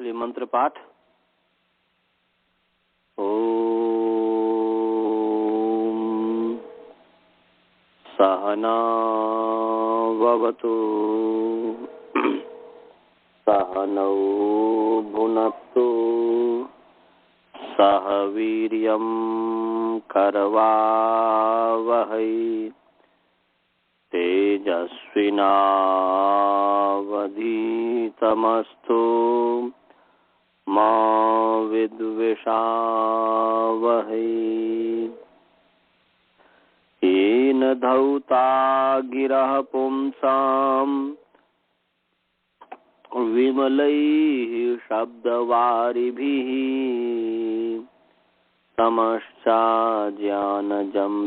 ये मंत्र पाठ। ओम सहना भवतु सहनौ भुनक्तु सह वीर्यं करवावहै तेजस्विनावधीतमस्तु मा विद्विषावहै। येन धौता गिरः पुंसां विमलैः शब्दवारिभिः तमश्चाज्ञानजं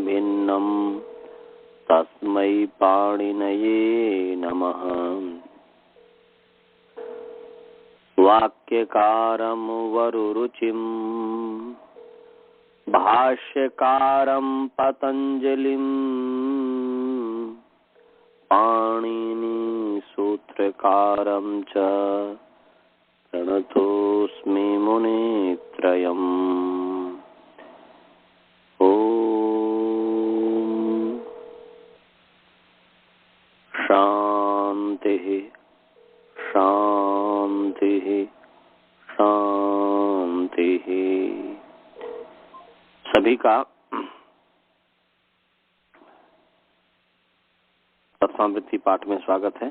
भिन्नं तस्मै पाणिनये नमः। वाक्यकारं वरुरुचिं भाष्यकारं पतञ्जलिं पाणिनि सूत्रकारं च प्रणतोऽस्मि मुनित्रयम्। शांति शांति शांति। सभी का तत्वामृति पाठ में स्वागत है।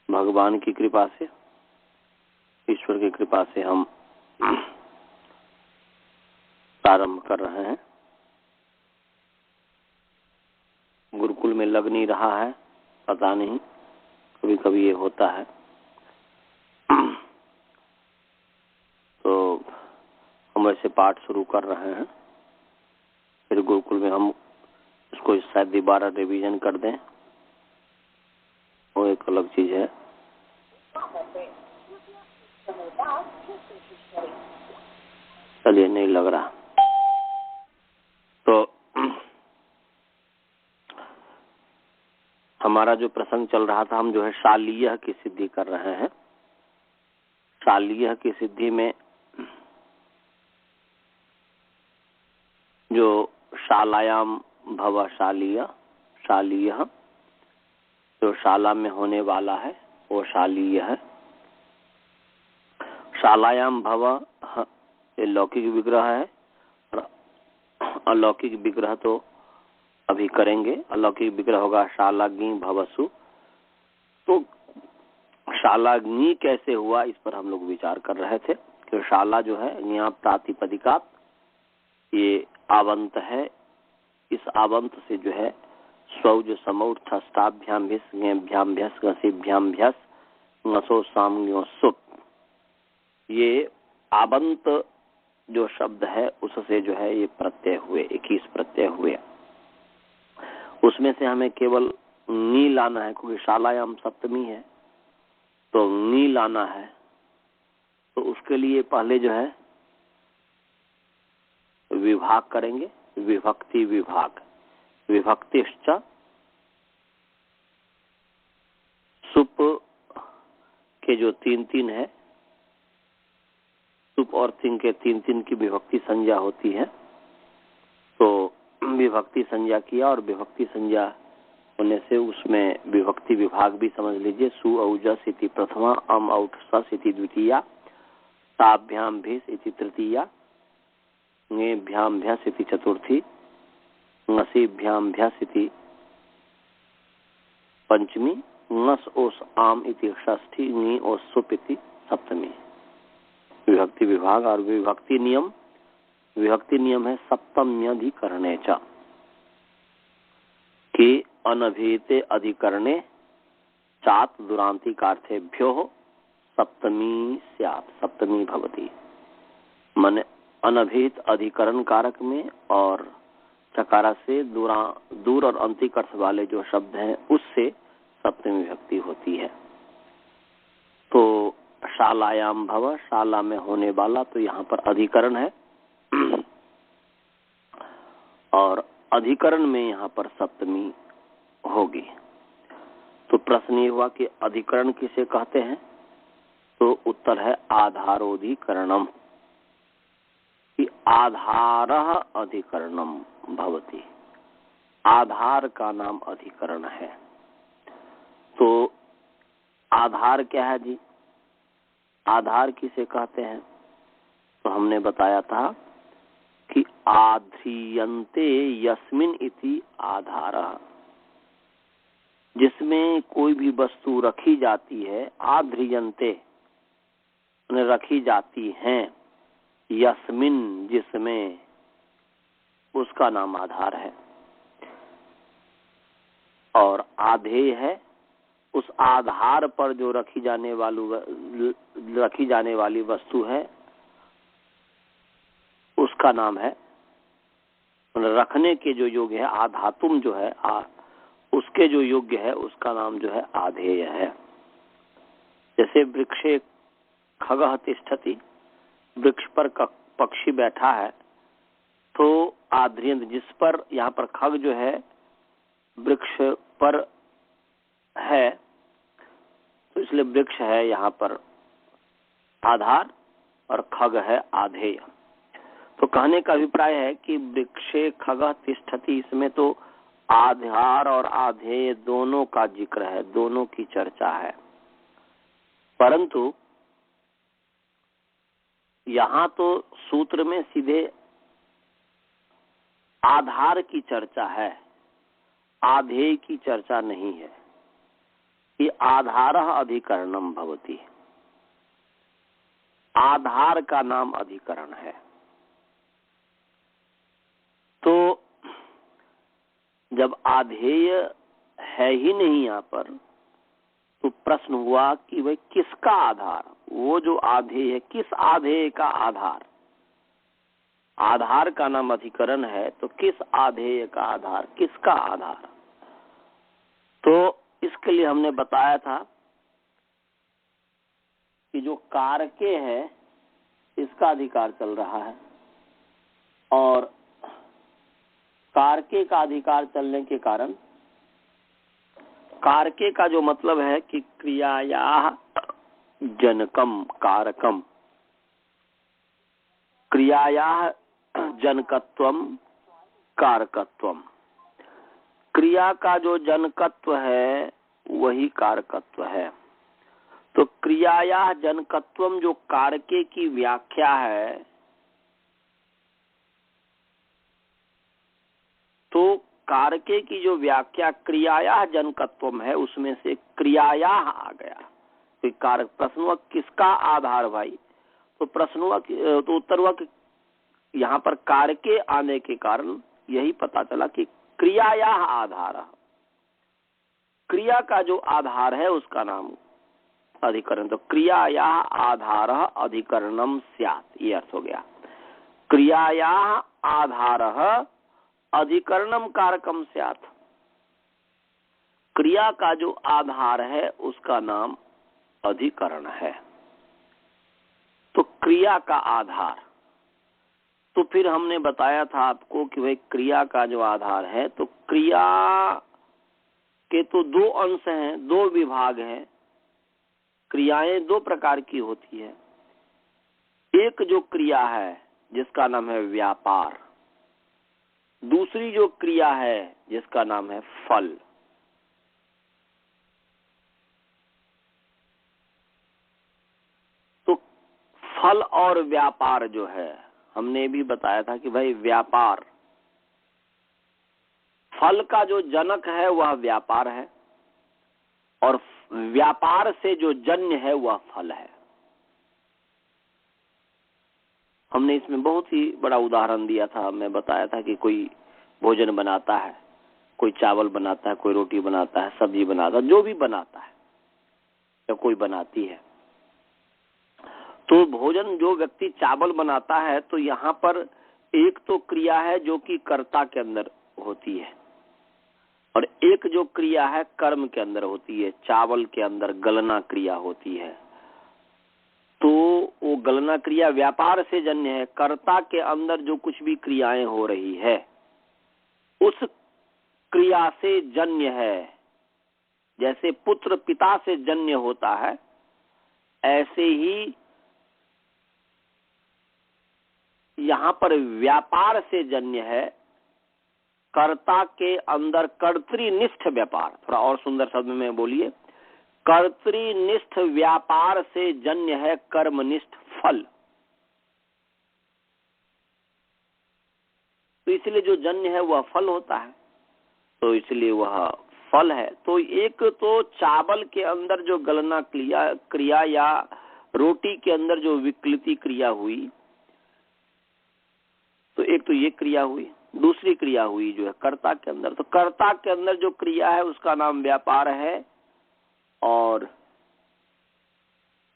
भगवान की कृपा से, ईश्वर की कृपा से हम प्रारंभ कर रहे हैं। गुरुकुल में लग नहीं रहा है, पता नहीं, कभी कभी ये होता है। तो हम ऐसे पाठ शुरू कर रहे हैं, फिर गुरुकुल में हम इसको शायद दोबारा रिवीजन कर दें, वो एक अलग चीज है। चलिए, नहीं लग रहा तो हमारा जो प्रसंग चल रहा था, हम जो है शालीय की सिद्धि कर रहे हैं। शालीय की सिद्धि में जो शालायाम भव शालीय, शालीय जो शाला में होने वाला है वो शालीय है। शालायाम भव ये लौकिक विग्रह है और अलौकिक विग्रह तो अभी करेंगे। अलौकिक विग्रह होगा शालाग्नि भवसु। तो शालाग्नि कैसे हुआ, इस पर हम लोग विचार कर रहे थे कि शाला जो है यहाँ प्रातिपदिका, ये आवंत है। इस आवंत से जो है स्वौज समौर्थाभ्याम भ्याम भ्यस घसीभ्याम भ्यस ngसो साम्यो सुप, ये आवंत जो शब्द है उससे जो है ये प्रत्यय हुए, 21 प्रत्यय हुए। उसमें से हमें केवल नी लाना है, क्योंकि शालायाम सप्तमी है तो नी लाना है। तो उसके लिए पहले जो है विभाग करेंगे, विभक्ति विभाग। विभक्तिश्च सुप के जो 3-3 है, सुप और थिंग के 3-3 की विभक्ति संज्ञा होती है। तो विभक्ति संज्ञा किया और विभक्ति संज्ञा होने से उसमें विभक्ति विभाग भी समझ लीजिए। सु औजस इति प्रथमा, अम औठ सस इति द्वितीया, ताभ्याम भिस इति तृतीया, ङेभ्याम भ्यस इति चतुर्थी, ङसीभ्याम भ्यस इति पंचमी, ङस ओस आम इति षष्ठी, ङी ओस सुप इति सप्तमी। विभक्ति विभाग और विभक्ति नियम। विभक्ति नियम है सप्तम्यधिकरणे च, कि अनभिहिते अधिकरणे चात दुरांतिकार्थेभ्यो सप्तमी स्यात्, सप्तमी भवति। माने अनभिहित अधिकरण कारक में और चकारा से दूर और अंतिक अर्थ वाले जो शब्द हैं उससे सप्तमी विभक्ति होती है। तो शालायाम भव, शाला में होने वाला, तो यहाँ पर अधिकरण है और अधिकरण में यहाँ पर सप्तमी होगी। तो प्रश्न ये हुआ कि अधिकरण किसे कहते हैं। तो उत्तर है आधारोधिकरणम, कि आधारः अधिकरणम भवति, आधार का नाम अधिकरण है। तो आधार क्या है जी? आधार किसे कहते हैं? तो हमने बताया था कि आध्रियन्ते यस्मिन इति आधारः, जिसमें कोई भी वस्तु रखी जाती है, आध्रियन्ते रखी जाती हैं, यस्मिन जिसमें, उसका नाम आधार है। और आधेय है उस आधार पर जो रखी जाने वाली वस्तु है, उसका नाम है, रखने के जो योग्य है, आधातुम जो है, उसके जो योग्य है उसका नाम जो है आधेय है। जैसे वृक्षे खगः तिष्ठति, वृक्ष पर पक्षी बैठा है, तो आध्रियंत जिस पर, यहाँ पर खग जो है वृक्ष पर है, तो इसलिए वृक्ष है यहाँ पर आधार और खग है आधेय। तो कहने का अभिप्राय है कि वृक्षे खगः तिष्ठति, इसमें तो आधार और आधेय दोनों का जिक्र है, दोनों की चर्चा है। परंतु यहाँ तो सूत्र में सीधे आधार की चर्चा है, आधेय की चर्चा नहीं है। कि आधारः अधिकरणम भवति, आधार का नाम अधिकरण है। तो जब आधेय है ही नहीं यहाँ पर, तो प्रश्न हुआ कि भाई किसका आधार? वो जो आधेय है, किस आधेय का आधार? आधार का नाम अधिकरण है, तो किस आधेय का आधार, किसका आधार? तो इसके लिए हमने बताया था कि जो कारके है इसका अधिकार चल रहा है, और कारके का अधिकार चलने के कारण, कारके का जो मतलब है कि क्रियाया जनकम कारकम, क्रियाया जनकत्वम कारकत्वम, क्रिया का जो जनकत्व है वही कारकत्व है। तो क्रियाया जनकत्वम जो कारके की व्याख्या है, तो कारके की जो व्याख्या क्रियाया जनकत्वम है, उसमें से क्रियाया आ गया। तो कारक प्रश्न हुआ किसका आधार भाई? तो प्रश्न हुआ, तो उत्तर हुआ कि यहाँ पर कारके आने के कारण यही पता चला कि क्रियाया आधार, क्रिया का जो आधार है उसका नाम अधिकरण। तो क्रियाया आधार अधिकरणम स्यात्, ये अर्थ हो गया। क्रियाया आधार अधिकरणम कारकम स्यात्, क्रिया का जो आधार है उसका नाम अधिकरण है। तो क्रिया का आधार, तो फिर हमने बताया था आपको कि भाई क्रिया का जो आधार है, तो क्रिया के तो दो अंश हैं, दो विभाग हैं। क्रियाएं दो प्रकार की होती है। एक जो क्रिया है जिसका नाम है व्यापार, दूसरी जो क्रिया है जिसका नाम है फल। तो फल और व्यापार जो है, हमने भी बताया था कि भाई व्यापार, फल का जो जनक है वह व्यापार है, और व्यापार से जो जन्य है वह फल है। हमने इसमें बहुत ही बड़ा उदाहरण दिया था। मैं बताया था कि कोई भोजन बनाता है, कोई चावल बनाता है, कोई रोटी बनाता है, सब्जी बनाता है, जो भी बनाता है या कोई बनाती है। तो भोजन जो व्यक्ति चावल बनाता है, तो यहाँ पर एक तो क्रिया है जो कि कर्ता के अंदर होती है, और एक जो क्रिया है कर्म के अंदर होती है। चावल के अंदर गलना क्रिया होती है, तो वो गलना क्रिया व्यापार से जन्य है। कर्ता के अंदर जो कुछ भी क्रियाएं हो रही है उस क्रिया से जन्य है। जैसे पुत्र पिता से जन्य होता है, ऐसे ऐसे ही यहां पर व्यापार से जन्य है कर्ता के अंदर कर्तृनिष्ठ व्यापार। थोड़ा और सुंदर शब्द में बोलिए, कर्तृनिष्ठ व्यापार से जन्य है कर्मनिष्ठ फल। तो इसलिए जो जन्य है वह फल होता है, तो इसलिए वह फल है। तो एक तो चावल के अंदर जो गलना क्रिया या रोटी के अंदर जो विकृति क्रिया हुई, तो एक तो ये क्रिया हुई। दूसरी क्रिया हुई जो है कर्ता के अंदर, तो कर्ता के अंदर जो क्रिया है उसका नाम व्यापार है, और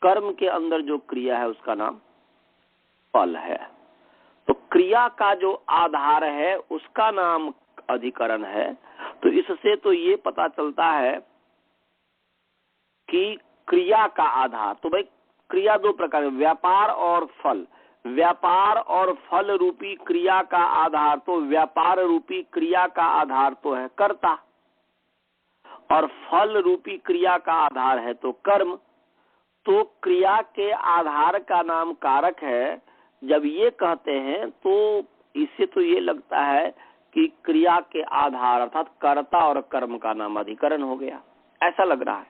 कर्म के अंदर जो क्रिया है उसका नाम फल है। तो क्रिया का जो आधार है उसका नाम अधिकरण है। तो इससे तो ये पता चलता है कि क्रिया का आधार, तो भाई क्रिया दो प्रकार, व्यापार और फल। व्यापार और फल रूपी क्रिया का आधार, तो व्यापार रूपी क्रिया का आधार तो है कर्ता, और फल रूपी क्रिया का आधार है तो कर्म। तो क्रिया के आधार का नाम कारक है। जब ये कहते हैं तो इससे तो ये लगता है कि क्रिया के आधार अर्थात कर्ता और कर्म का नाम अधिकरण हो गया, ऐसा लग रहा है।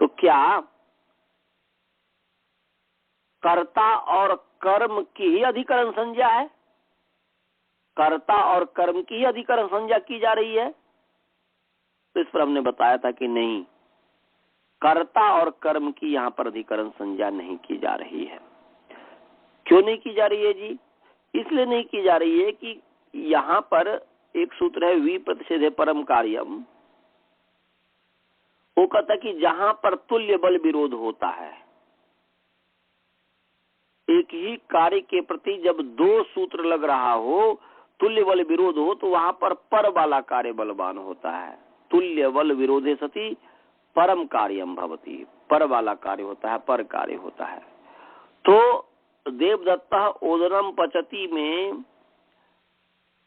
तो क्या कर्ता और कर्म की ही अधिकरण संज्ञा है? कर्ता और कर्म की ही अधिकरण संज्ञा की जा रही है? तो इस पर हमने बताया था कि नहीं, कर्ता और कर्म की यहाँ पर अधिकरण संज्ञा नहीं की जा रही है। क्यों नहीं की जा रही है जी? इसलिए नहीं की जा रही है कि यहाँ पर एक सूत्र है विप्रतिषेधे परम कार्यम। वो कहता है कि जहां पर तुल्य बल विरोध होता है, एक ही कार्य के प्रति जब दो सूत्र लग रहा हो, तुल्य बल विरोध हो, तो वहां पर वाला कार्य बलवान होता है। तुल्य बल विरोधे सति परम कार्यम भवति, पर वाला कार्य होता है, पर कार्य होता है। तो देवदत्त ओदनम पचति में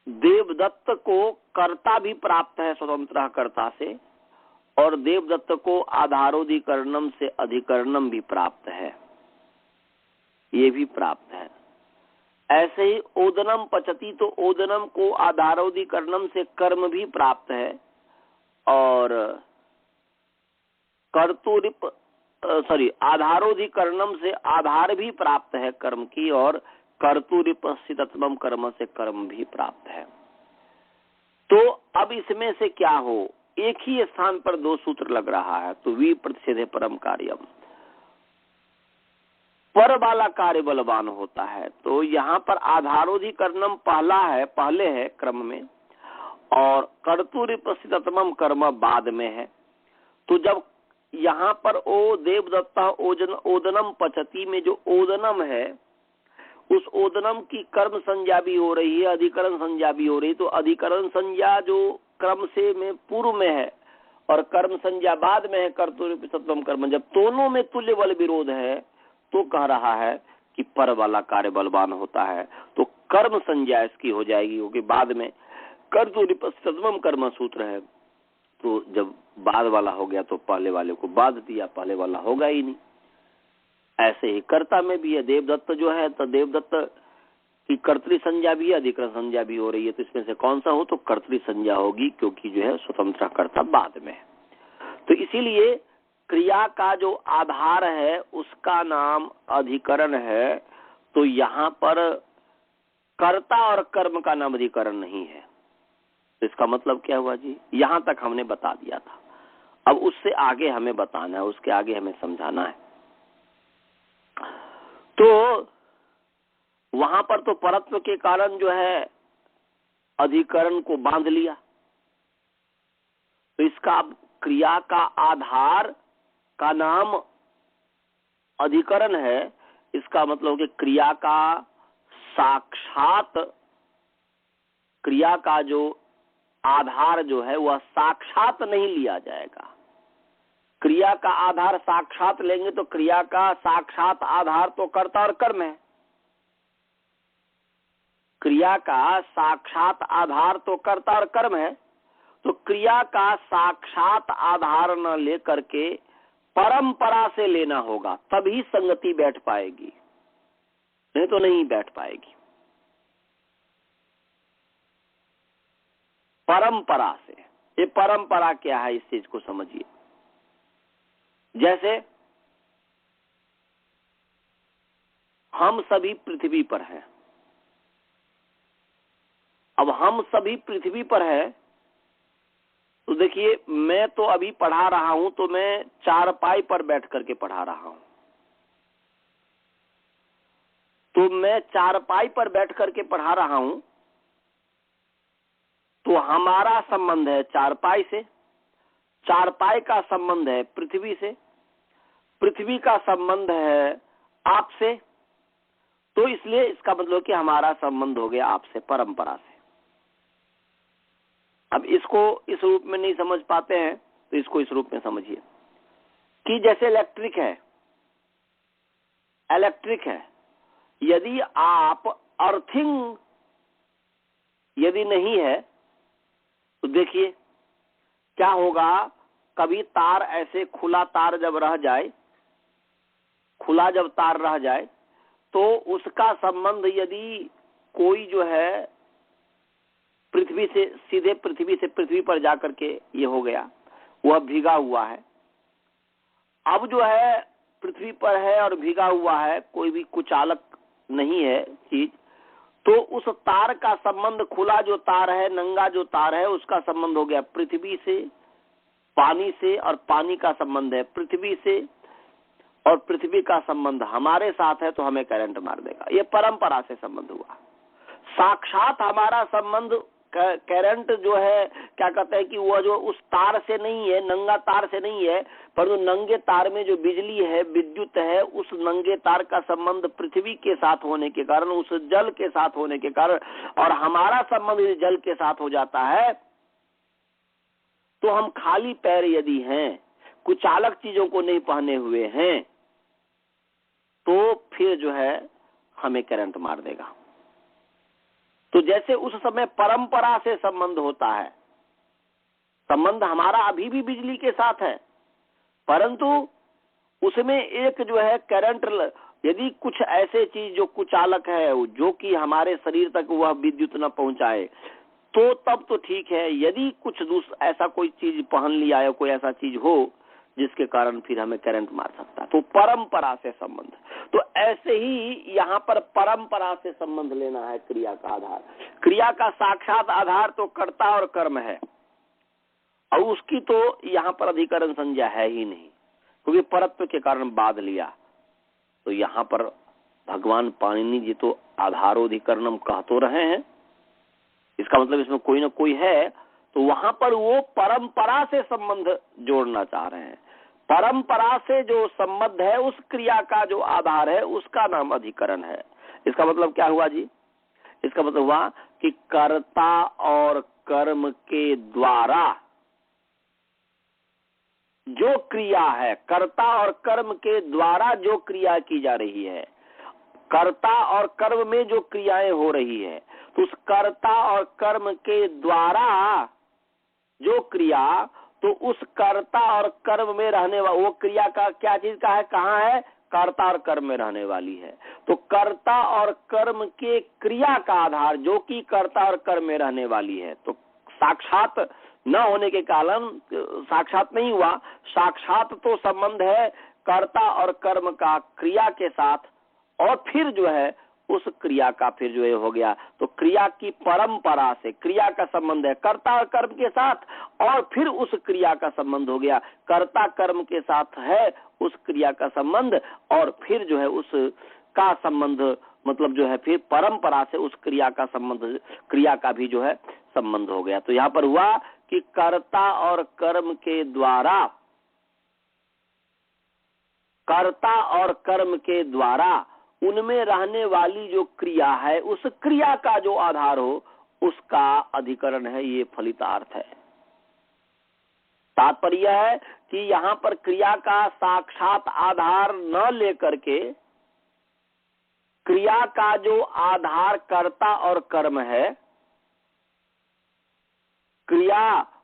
देवदत्त को कर्ता भी प्राप्त है स्वतंत्र कर्ता से, और देवदत्त को आधारोधिकरणम से अधिकरणम भी प्राप्त है, ये भी प्राप्त है। ऐसे ही ओदनम पचती, तो ओदनम को आधारोधिकरणम से कर्म भी प्राप्त है, और आधारोधिकरणम से आधार भी प्राप्त है कर्म की, और कर्तुरिपस्थितत्वम कर्म से कर्म भी प्राप्त है। तो अब इसमें से क्या हो, एक ही स्थान पर दो सूत्र लग रहा है, तो विप्रतिषेधे परम कार्यम, पर वाला कार्य बलवान होता है। तो यहाँ पर आधारोधिकरणम पहले है क्रम में, और कर्तुरिपस्थितत्वम कर्म बाद में है। तो जब यहाँ पर ओ देवदत्ता ओदनम पचती में जो ओदनम है, उस ओदनम की कर्म संज्ञा भी हो रही है, अधिकरण संज्ञा भी हो रही है। तो अधिकरण संज्ञा जो क्रम से में पूर्व में है और कर्म संज्ञा बाद में है, कर्तुरिपस्थितत्वम कर्म, जब दोनों में तुल्य बल विरोध है तो कह रहा है कि पर वाला कार्य बलवान होता है, तो कर्म संज्ञा इसकी हो जाएगी, क्योंकि बाद में कर्तुरिपस्थितत्वम कर्म सूत्र है। तो जब बाद वाला हो गया तो पहले वाले को बाद दिया, पहले वाला होगा ही नहीं। ऐसे ही कर्ता में भी है, देवदत्त जो है तो देवदत्त की कर्तृ संज्ञा भी है, अधिकरण संज्ञा भी हो रही है। तो इसमें से कौन सा हो, तो कर्तृ संज्ञा होगी, क्योंकि जो है स्वतंत्र कर्ता बाद में है। तो इसीलिए क्रिया का जो आधार है उसका नाम अधिकरण है। तो यहाँ पर कर्ता और कर्म का नाम अधिकरण नहीं है। तो इसका मतलब क्या हुआ जी? यहाँ तक हमने बता दिया था, अब उससे आगे हमें बताना है, उसके आगे हमें समझाना है। तो वहां पर तो परत्व के कारण जो है अधिकरण को बांध लिया, तो इसका क्रिया का आधार का नाम अधिकरण है। इसका मतलब कि क्रिया का साक्षात, क्रिया का जो आधार जो है वह साक्षात नहीं लिया जाएगा। क्रिया का आधार साक्षात लेंगे तो क्रिया का साक्षात आधार तो कर्ता और कर्म है। क्रिया का साक्षात आधार तो कर्ता और कर्म है। तो क्रिया का साक्षात आधार न लेकर के परंपरा से लेना होगा, तभी संगति बैठ पाएगी, नहीं तो नहीं बैठ पाएगी। परंपरा से, ये परंपरा क्या है, इस चीज को समझिए। जैसे हम सभी पृथ्वी पर हैं, अब हम सभी पृथ्वी पर है, तो देखिए मैं तो अभी पढ़ा रहा हूं, तो मैं चारपाई पर बैठ करके पढ़ा रहा हूं, तो मैं चारपाई पर बैठ करके पढ़ा रहा हूं, तो हमारा संबंध है चारपाई से, चारपाई का संबंध है पृथ्वी से, पृथ्वी का संबंध है आपसे, तो इसलिए इसका मतलब कि हमारा संबंध हो गया आपसे परंपरा से। अब इसको इस रूप में नहीं समझ पाते हैं, तो इसको इस रूप में समझिए कि जैसे इलेक्ट्रिक है, इलेक्ट्रिक है, यदि आप अर्थिंग यदि नहीं है तो देखिए क्या होगा, कभी तार ऐसे खुला तार जब रह जाए, खुला जब तार रह जाए, तो उसका संबंध यदि कोई जो है पृथ्वी से सीधे पृथ्वी पर जाकर के ये हो गया, वह भीगा हुआ है, अब जो है पृथ्वी पर है और भीगा हुआ है, कोई भी कुचालक नहीं है चीज, तो उस तार का संबंध, खुला जो तार है, नंगा जो तार है, उसका संबंध हो गया पृथ्वी से, पानी से, और पानी का संबंध है पृथ्वी से, और पृथ्वी का संबंध हमारे साथ है, तो हमें करंट मार देगा। ये परंपरा से संबंध हुआ। साक्षात हमारा संबंध करंट जो है, क्या कहते हैं कि वह जो उस तार से नहीं है, नंगा तार से नहीं है, पर नंगे तार में जो बिजली है, विद्युत है, उस नंगे तार का संबंध पृथ्वी के साथ होने के कारण, उस जल के साथ होने के कारण, और हमारा संबंध जल के साथ हो जाता है, तो हम खाली पैर यदि हैं, कुचालक चीजों को नहीं पहने हुए हैं, तो फिर जो है हमें करंट मार देगा। तो जैसे उस समय परंपरा से संबंध होता है, संबंध हमारा अभी भी बिजली के साथ है, परंतु उसमें एक जो है करंट, यदि कुछ ऐसे चीज जो कुचालक है, जो कि हमारे शरीर तक वह विद्युत न पहुंचाए, तो तब तो ठीक है। यदि कुछ ऐसा कोई चीज पहन लिया है, कोई ऐसा चीज हो जिसके कारण फिर हमें करंट मार सकता है, तो परंपरा से संबंध। तो ऐसे ही यहाँ पर परंपरा से संबंध लेना है क्रिया का आधार। क्रिया का साक्षात आधार तो कर्ता और कर्म है, और उसकी तो यहाँ पर अधिकरण संज्ञा है ही नहीं, क्योंकि परत्व के कारण बाध लिया। तो यहाँ पर भगवान पाणिनि जी तो आधारोधिकरणम कह तो रहे हैं, इसका मतलब इसमें कोई ना कोई है, तो वहां पर वो परंपरा से संबंध जोड़ना चाह रहे हैं। परंपरा से जो संबंध है, उस क्रिया का जो आधार है, उसका नाम अधिकरण है। इसका मतलब क्या हुआ जी? इसका मतलब हुआ कि कर्ता और कर्म के द्वारा जो क्रिया है, कर्ता और कर्म के द्वारा जो क्रिया की जा रही है, कर्ता और कर्म में जो क्रियाएं हो रही है, तो उस कर्ता और कर्म के द्वारा जो क्रिया, तो उस कर्ता और कर्म में रहने वाला, वो क्रिया का क्या चीज का है, कहाँ है? कर्ता और कर्म में रहने वाली है। तो कर्ता और कर्म के क्रिया का आधार जो कि कर्ता और कर्म में रहने वाली है, तो साक्षात न होने के कारण साक्षात नहीं हुआ। साक्षात तो संबंध है कर्ता और कर्म का क्रिया के साथ, और फिर जो है उस क्रिया का फिर जो है हो गया, तो क्रिया की परंपरा से क्रिया का संबंध है कर्ता और कर्म के साथ, और फिर उस क्रिया का संबंध हो गया कर्ता कर्म के साथ है उस क्रिया का संबंध, और फिर जो है उस का संबंध मतलब जो है फिर परंपरा से उस क्रिया का संबंध, क्रिया का भी जो है संबंध हो गया। तो यहाँ पर हुआ कि कर्ता और कर्म के द्वारा, कर्ता और कर्म के द्वारा उनमें रहने वाली जो क्रिया है, उस क्रिया का जो आधार हो, उसका अधिकरण है, ये फलितार्थ है। तात्पर्य है कि यहाँ पर क्रिया का साक्षात आधार न लेकर के क्रिया का जो आधार कर्ता और कर्म है, क्रिया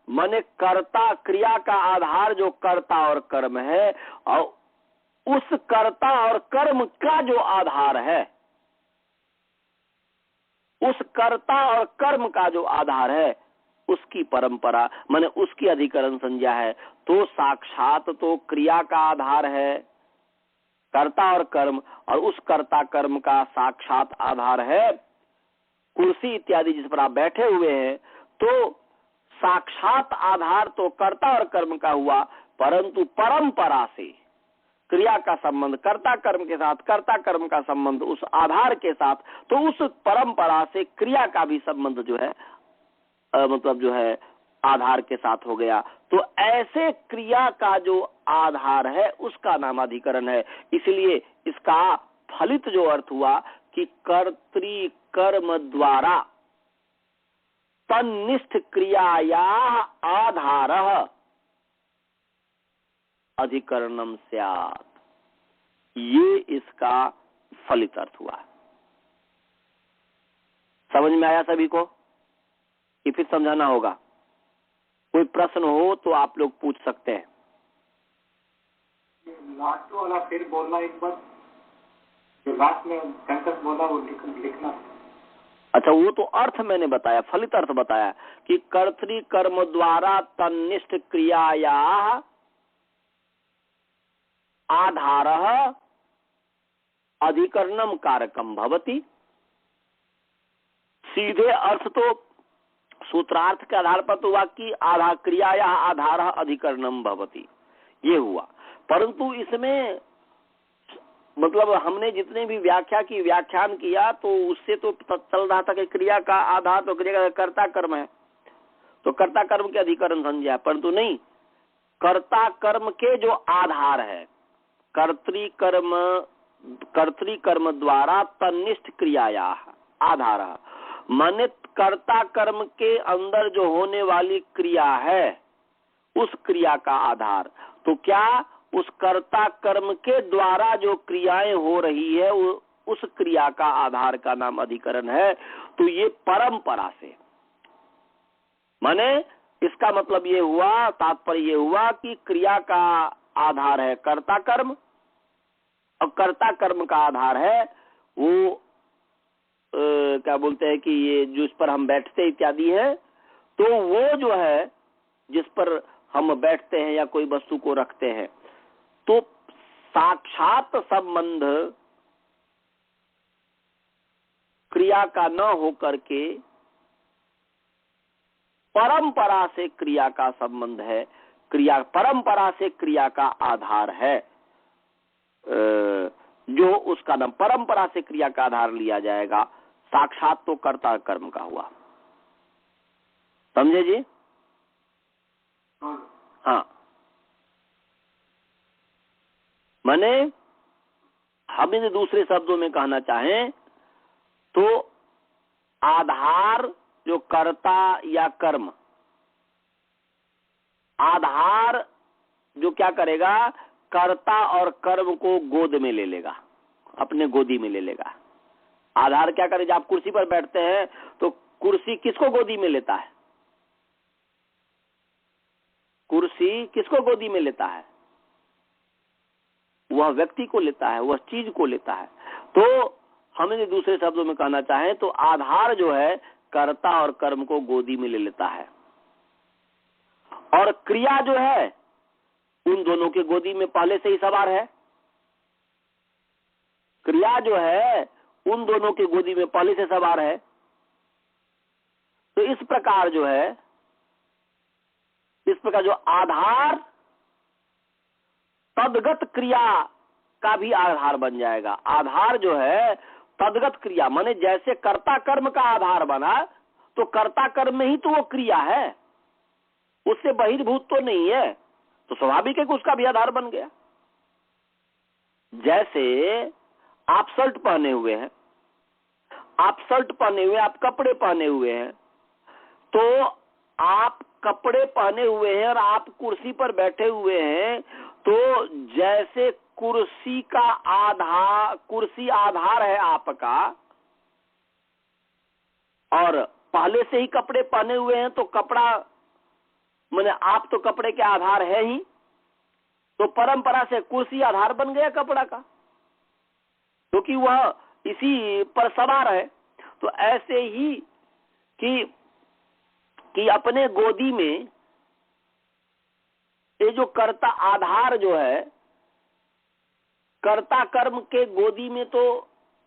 माने कर्ता, क्रिया का आधार जो कर्ता और कर्म है, और उस कर्ता और कर्म का जो आधार है, उस कर्ता और कर्म का जो आधार है, उसकी परंपरा माने उसकी अधिकरण संज्ञा है। तो साक्षात तो क्रिया का आधार है कर्ता और कर्म, और उस कर्ता कर्म का साक्षात आधार है कुर्सी इत्यादि जिस पर आप बैठे हुए हैं। तो साक्षात आधार तो कर्ता और कर्म का हुआ, परंतु परंपरा से क्रिया का संबंध कर्ता कर्म के साथ, कर्ता कर्म का संबंध उस आधार के साथ, तो उस परंपरा से क्रिया का भी संबंध जो है मतलब जो है आधार के साथ हो गया। तो ऐसे क्रिया का जो आधार है उसका नाम अधिकरण है। इसलिए इसका फलित जो अर्थ हुआ कि कर्तृ कर्म द्वारा तन्निष्ठ क्रियाया आधारः अधिकरणम स्यात्, ये इसका फलित अर्थ हुआ। समझ में आया सभी को कि फिर समझाना होगा? कोई प्रश्न हो तो आप लोग पूछ सकते हैं। लास्ट वाला फिर बोलना एक बार, जो लास्ट में सेंटेंस बोला वो लिखना। अच्छा, वो तो अर्थ मैंने बताया, फलित अर्थ बताया कि कर्तृ कर्म द्वारा तन्निष्ठ क्रियाया आधारः अधिकरणम कारकम भवति। सीधे अर्थ तो सूत्रार्थ के आधार पर तो हुआ कि आधार क्रियाया आधारः अधिकरणम भवति, ये हुआ। परंतु इसमें मतलब हमने जितने भी व्याख्या की व्याख्यान किया तो उससे तो चल रहा था कि क्रिया का आधार तो क्रिया का कर्ता कर्म है, तो कर्ता कर्म के अधिकरण संज्ञा, परंतु नहीं, कर्ता कर्म के जो आधार है कर्तृ कर्म द्वारा तन्निष्ठ क्रियाया आधार, माने कर्ता कर्म के अंदर जो होने वाली क्रिया है उस क्रिया का आधार। तो क्या उस कर्ता कर्म के द्वारा जो क्रियाएं हो रही है उस क्रिया का आधार का नाम अधिकरण है। तो ये परंपरा से, माने इसका मतलब ये हुआ, तात्पर्य ये हुआ कि क्रिया का आधार है कर्ता कर्म और कर्ता कर्म का आधार है वो क्या बोलते हैं कि ये जो इस पर हम बैठते इत्यादि है, तो वो जो है जिस पर हम बैठते हैं या कोई वस्तु को रखते हैं, तो साक्षात संबंध क्रिया का न होकर के परंपरा से क्रिया का संबंध है, क्रिया परंपरा से क्रिया का आधार है, जो उसका नाम परंपरा से क्रिया का आधार लिया जाएगा। साक्षात तो कर्ता कर्म का हुआ। समझे जी? हाँ, माने हम इसे दूसरे शब्दों में कहना चाहें तो आधार जो कर्ता या कर्म, आधार जो क्या करेगा, कर्ता और कर्म को गोद में ले लेगा, अपने गोदी में ले लेगा। आधार क्या करे, जब आप कुर्सी पर बैठते हैं तो कुर्सी किसको गोदी में लेता है? कुर्सी किसको गोदी में लेता है? वह व्यक्ति को लेता है, वह चीज को लेता है। तो हम इसे दूसरे शब्दों में कहना चाहें तो आधार जो है कर्ता और कर्म को गोदी में ले लेता है, और क्रिया जो है उन दोनों के गोदी में पहले से ही सवार है। क्रिया जो है उन दोनों के गोदी में पहले से सवार है। तो इस प्रकार जो है, इस प्रकार जो आधार तदगत क्रिया का भी आधार बन जाएगा। आधार जो है तदगत क्रिया, माने जैसे कर्ता कर्म का आधार बना, तो कर्ता कर्म में ही तो वो क्रिया है, उससे बहिर्भूत तो नहीं है, तो स्वाभाविक है कि उसका भी आधार बन गया। जैसे आप शर्ट पहने हुए हैं, आप शर्ट पहने हुए, आप कपड़े पहने हुए हैं, तो आप कपड़े पहने हुए हैं और आप कुर्सी पर बैठे हुए हैं, तो जैसे कुर्सी का आधार, कुर्सी आधार है आपका, और पहले से ही कपड़े पहने हुए हैं तो कपड़ा मैंने आप तो कपड़े के आधार है ही, तो परंपरा से कुर्सी आधार बन गया कपड़ा का, क्योंकि वह इसी पर सवार है। तो ऐसे ही कि अपने गोदी में ये जो कर्ता आधार जो है, कर्ता कर्म के गोदी में तो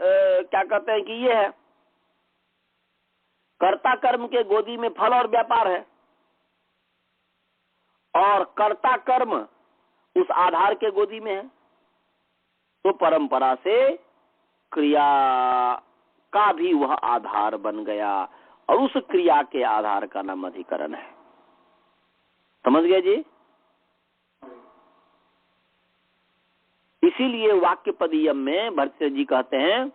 क्या कहते हैं कि ये है, कर्ता कर्म के गोदी में फल और व्यापार है, और कर्ता कर्म उस आधार के गोदी में है। तो परंपरा से क्रिया का भी वह आधार बन गया, और उस क्रिया के आधार का नाम अधिकरण है। समझ गए जी? इसीलिए वाक्य पदीयम में भर्तृहरि जी कहते हैं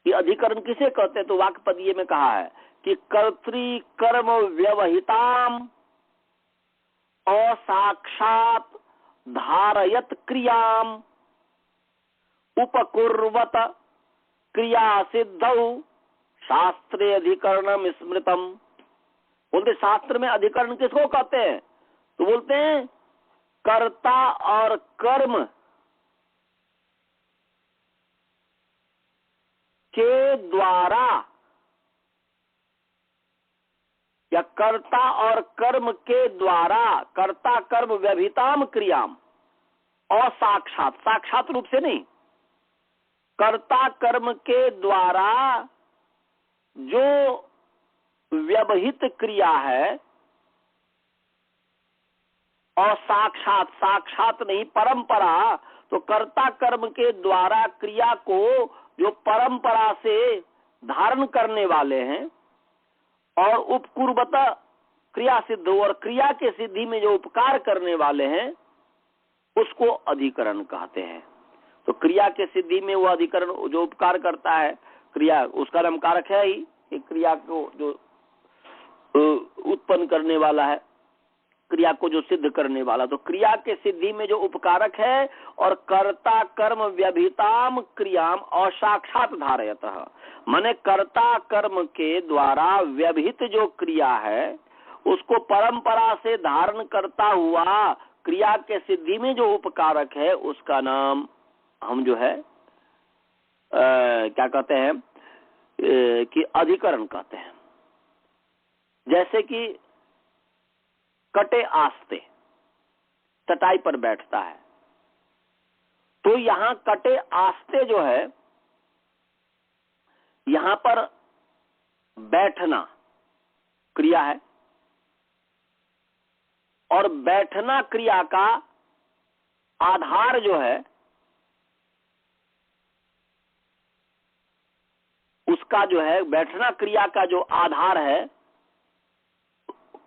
कि अधिकरण किसे कहते हैं, तो वाक्य पदीय में कहा है कि कर्तृ कर्म व्यवहिताम असाक्षात धारयत क्रियाम उपकुर्वत क्रिया सिद्धौ शास्त्रे अधिकरणम स्मृतम। बोलते शास्त्र में अधिकरण किसको कहते हैं, तो बोलते हैं कर्ता और कर्म के द्वारा, या कर्ता और कर्म के द्वारा, कर्ता कर्म व्यभिताम क्रियाम, और साक्षात, साक्षात रूप से नहीं, कर्ता कर्म के द्वारा जो व्यवहित क्रिया है, और साक्षात, साक्षात नहीं परंपरा, तो कर्ता कर्म के द्वारा क्रिया को जो परंपरा से धारण करने वाले हैं, और उपकुर्वत क्रिया सिद्ध, और क्रिया के सिद्धि में जो उपकार करने वाले हैं, उसको अधिकरण कहते हैं। तो क्रिया के सिद्धि में वो अधिकरण जो उपकार करता है, क्रिया उसका नाम कारक है ही, क्रिया को जो उत्पन्न करने वाला है, क्रिया को जो सिद्ध करने वाला, तो क्रिया के सिद्धि में जो उपकारक है, और कर्ता कर्म व्यभिताम क्रियाम और साक्षात धारयतः, माने कर्ता कर्म के द्वारा व्यभित जो क्रिया है, उसको परंपरा से धारण करता हुआ क्रिया के सिद्धि में जो उपकारक है, उसका नाम हम जो है क्या कहते हैं कि अधिकरण कहते हैं। जैसे कि कटे आस्ते, चटाई पर बैठता है, तो यहां कटे आस्ते जो है, यहां पर बैठना क्रिया है, और बैठना क्रिया का आधार जो है, उसका जो है बैठना क्रिया का जो आधार है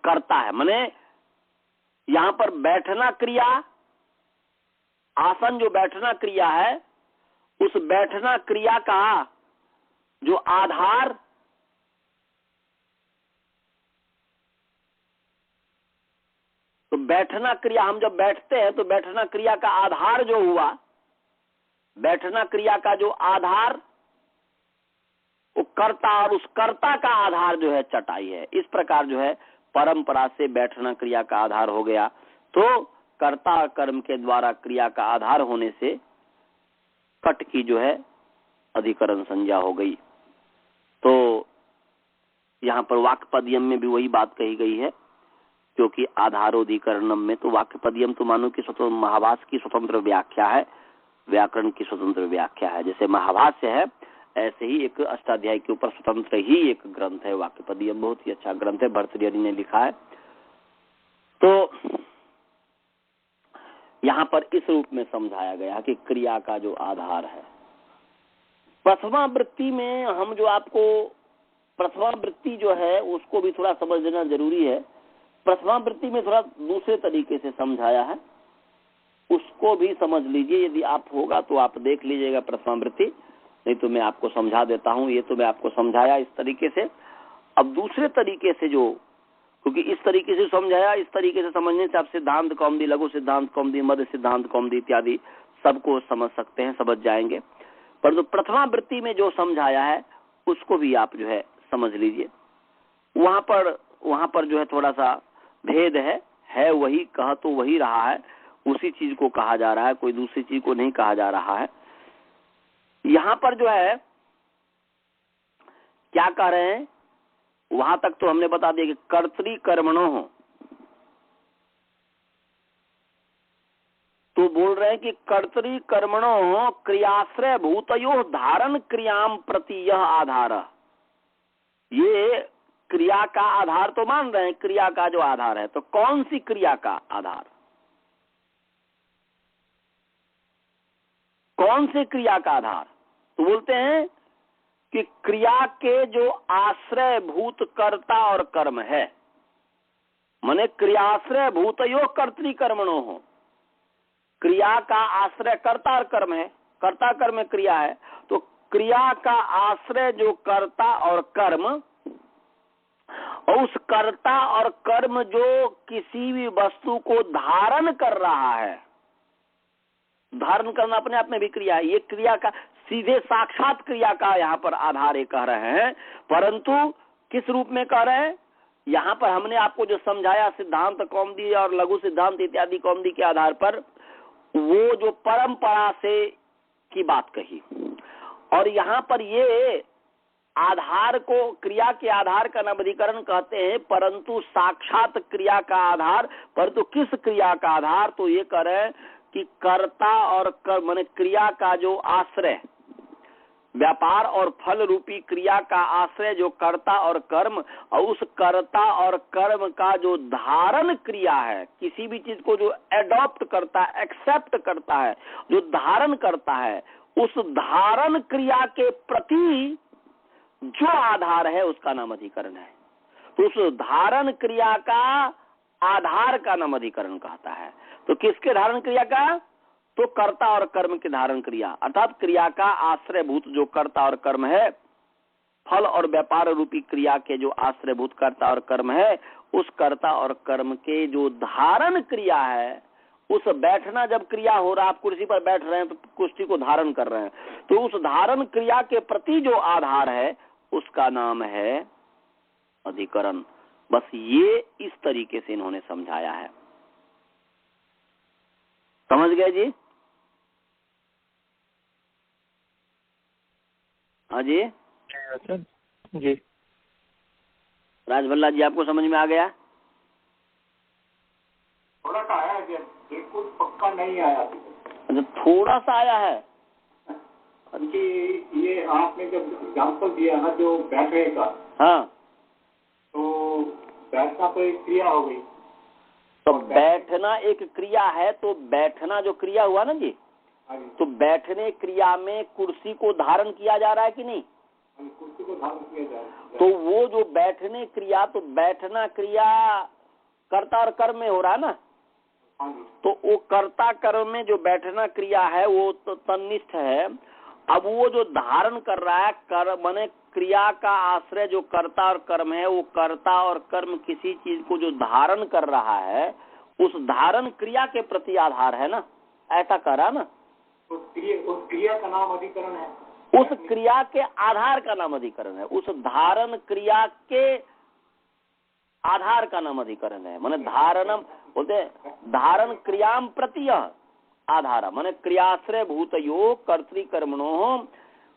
करता है। माने यहां पर बैठना क्रिया, आसन जो बैठना क्रिया है, उस बैठना क्रिया का जो आधार तो बैठना क्रिया, हम जब बैठते हैं तो बैठना क्रिया का आधार जो हुआ, बैठना क्रिया का जो आधार वो कर्ता, और उस कर्ता का आधार जो है चटाई है। इस प्रकार जो है परंपरा से बैठना क्रिया का आधार हो गया, तो कर्ता कर्म के द्वारा क्रिया का आधार होने से कट की जो है अधिकरण संज्ञा हो गई। तो यहाँ पर वाक्यपदयम में भी वही बात कही गई है, क्योंकि आधारोधिकरणम में तो वाक्यपदयम तो मानो कि स्वतंत्र महाभाष्य की स्वतंत्र व्याख्या है, व्याकरण की स्वतंत्र व्याख्या है। जैसे महाभाष्य है, ऐसे ही एक अष्टाध्यायी के ऊपर स्वतंत्र ही एक ग्रंथ है वाक्यपदयम, बहुत ही अच्छा ग्रंथ है, भर्तृहरि ने लिखा है। तो यहाँ पर इस रूप में समझाया गया कि क्रिया का जो आधार है, प्रथमा वृत्ति में हम जो आपको प्रथमा वृत्ति जो है उसको भी थोड़ा समझ लेना जरूरी है। प्रथमा वृत्ति में थोड़ा दूसरे तरीके से समझाया है, उसको भी समझ लीजिए। यदि आप होगा तो आप देख लीजिएगा प्रथमा वृत्ति, नहीं तो मैं आपको समझा देता हूँ। ये तो मैं आपको समझाया इस तरीके से। अब दूसरे तरीके से जो, क्योंकि इस तरीके से समझाया, इस तरीके से समझने से आप सिद्धांत कौमुदी, लघु सिद्धांत कौमुदी, मध्य सिद्धांत कौमुदी इत्यादि सबको समझ सकते हैं, समझ जाएंगे। परंतु प्रथमा वृत्ति में जो समझाया है उसको भी आप जो है समझ लीजिए। वहां पर वहां पर जो है थोड़ा सा भेद है वही, कहा तो वही रहा है, उसी चीज को कहा जा रहा है, कोई दूसरी चीज को नहीं कहा जा रहा है। यहाँ पर जो है क्या कह रहे हैं, वहां तक तो हमने बता दिया कि कर्तृकर्मणो हो, तो बोल रहे हैं कि कर्तृकर्मणो क्रियाश्रय भूतयो धारण क्रियाम प्रति यह आधार। ये क्रिया का आधार तो मान रहे हैं, क्रिया का जो आधार है, तो कौन सी क्रिया का आधार, कौन से क्रिया का आधार? तो बोलते हैं कि क्रिया के जो आश्रय भूत कर्ता और कर्म है, माने क्रियाश्रय भूतयो कर्तृकर्मणो हो, क्रिया का आश्रय कर्ता और कर्म है, कर्ता कर्म क्रिया है, तो क्रिया का आश्रय जो कर्ता और कर्म, और उस कर्ता और कर्म जो किसी भी वस्तु को धारण कर रहा है, धारण करना अपने आप में भी क्रिया है, ये क्रिया का सीधे साक्षात क्रिया का यहाँ पर आधार ये कह रहे हैं। परंतु किस रूप में कह रहे हैं, यहाँ पर हमने आपको जो समझाया सिद्धांत कौमुदी और लघु सिद्धांत इत्यादि कौमुदी के आधार पर, वो जो परंपरा से की बात कही, और यहाँ पर ये आधार को क्रिया के आधार का नाम अधिकरण कहते हैं, परंतु साक्षात क्रिया का आधार, परंतु किस क्रिया का आधार, तो ये कह रहे हैं कि कर्ता और कर्म, माने क्रिया का जो आश्रय, व्यापार और फल रूपी क्रिया का आश्रय जो कर्ता और कर्म, और उस कर्ता और कर्म का जो धारण क्रिया है, किसी भी चीज को जो एडॉप्ट करता है, एक्सेप्ट करता है, जो धारण करता है, उस धारण क्रिया के प्रति जो आधार है उसका नाम अधिकरण है। तो उस धारण क्रिया का आधार का नाम अधिकरण कहता है। तो किसके धारण क्रिया का, तो कर्ता और कर्म के धारण क्रिया, अर्थात क्रिया का आश्रयभूत जो कर्ता और कर्म है, फल और व्यापार रूपी क्रिया के जो आश्रयभूत कर्ता और कर्म है, उस कर्ता और कर्म के जो धारण क्रिया है, उस बैठना जब क्रिया हो रहा है, आप कुर्सी पर बैठ रहे हैं तो कुर्सी को धारण कर रहे हैं, तो उस धारण क्रिया के प्रति जो आधार है उसका नाम है अधिकरण। बस ये इस तरीके से इन्होंने समझाया है। समझ गए जी? हाँ जी जी। राजभल्ला जी, आपको समझ में आ गया? थोड़ा सा आया है, बिल्कुल पक्का नहीं आया। अच्छा, थोड़ा सा आया है। कि ये आपने जब एग्जाम्पल दिया ना जो बैठने का, हाँ, तो बैठना तो एक क्रिया हो गई, तो बैठना एक क्रिया है, तो बैठना जो क्रिया हुआ ना जी, तो बैठने क्रिया में कुर्सी को धारण किया जा रहा है कि नहीं? कुर्सी को धारण किया जा रहा है। तो वो जो बैठने क्रिया, तो बैठना क्रिया कर्ता और कर्म में हो रहा है ना, तो वो कर्ता कर्म में जो बैठना क्रिया है वो तो तन्निष्ठ है। अब वो जो धारण कर रहा है कर्म, माने क्रिया का आश्रय जो कर्ता और कर्म है, वो कर्ता और कर्म किसी चीज को जो धारण कर रहा है, उस धारण क्रिया के प्रति आधार है ना, ऐसा कह रहा ना। उस क्रिया का नाम अधिकरण है, उस क्रिया के आधार का नाम अधिकरण है, उस धारण क्रिया के आधार का नाम अधिकरण है। माने धारणम बोलते धारण क्रियाम प्रति आधार, माने क्रियाश्रय भूतयो कर्तृकर्मणो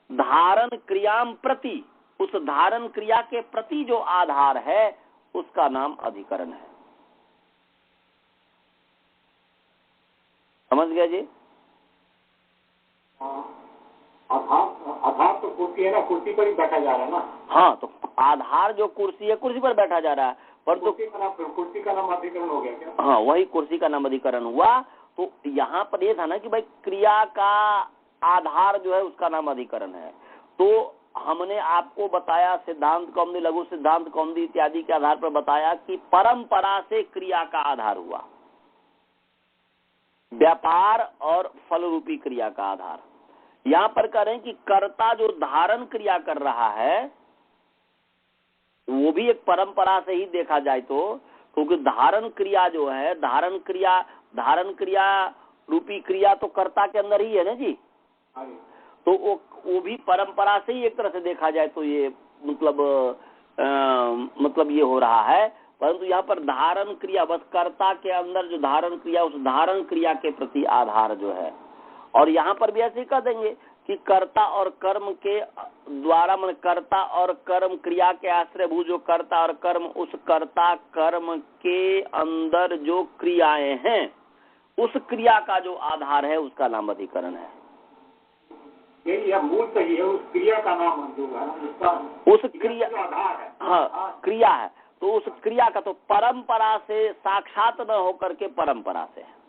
धारण क्रियाम प्रति, उस धारण क्रिया के प्रति जो आधार है उसका नाम अधिकरण है। समझ गया जी? आधार तो कुर्सी है ना, कुर्सी पर ही बैठा जा रहा है ना। हाँ, तो आधार जो कुर्सी है, कुर्सी पर बैठा जा रहा है, पर तो कुर्सी का नाम अधिकरण हो गया क्या? हाँ, वही कुर्सी का नाम अधिकरण हुआ। तो यहाँ पर ये था ना कि भाई क्रिया का आधार जो है उसका नाम अधिकरण है। तो हमने आपको बताया सिद्धांत कौमुदी, लघु सिद्धांत कौमुदी इत्यादि के आधार पर बताया कि परंपरा से क्रिया का आधार हुआ, व्यापार और फल रूपी क्रिया का आधार। यहाँ पर कह रहे हैं कि कर्ता जो धारण क्रिया कर रहा है वो भी एक परंपरा से ही देखा जाए तो, क्योंकि धारण क्रिया जो है, धारण क्रिया रूपी क्रिया तो कर्ता के अंदर ही है ना जी। तो वो भी परंपरा से ही एक तरह से देखा जाए तो ये मतलब ये हो रहा है। परंतु यहाँ पर धारण क्रिया, बस कर्ता के अंदर जो धारण क्रिया, उस धारण क्रिया के प्रति आधार जो है। और यहाँ पर भी ऐसे ही कह देंगे कि कर्ता और कर्म के द्वारा, मन कर्ता और कर्म क्रिया के आश्रयभूत जो कर्ता और कर्म, उस कर्ता कर्म के अंदर जो क्रियाएं हैं, उस क्रिया का जो आधार है उसका नाम अधिकरण है। यही मूल सही है, उस क्रिया का नाम जो है उसका, उस क्रिया जो आधार है, हाँ क्रिया है, तो उस क्रिया का तो परंपरा से साक्षात न होकर के परंपरा से है।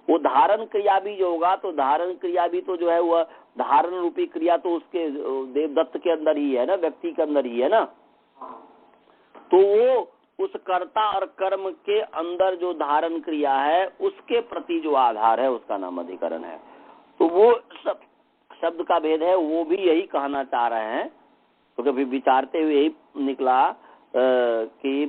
वो धारण क्रिया भी जो होगा, तो धारण क्रिया भी तो जो है वह धारण रूपी क्रिया तो उसके देवदत्त के अंदर ही है ना, व्यक्ति के अंदर ही है ना। तो वो उस कर्ता और कर्म के अंदर जो धारण क्रिया है उसके प्रति जो आधार है उसका नाम अधिकरण है। तो वो सब शब्द का भेद है, वो भी यही कहना चाह रहे हैं। तो कभी विचारते हुए यही निकला कि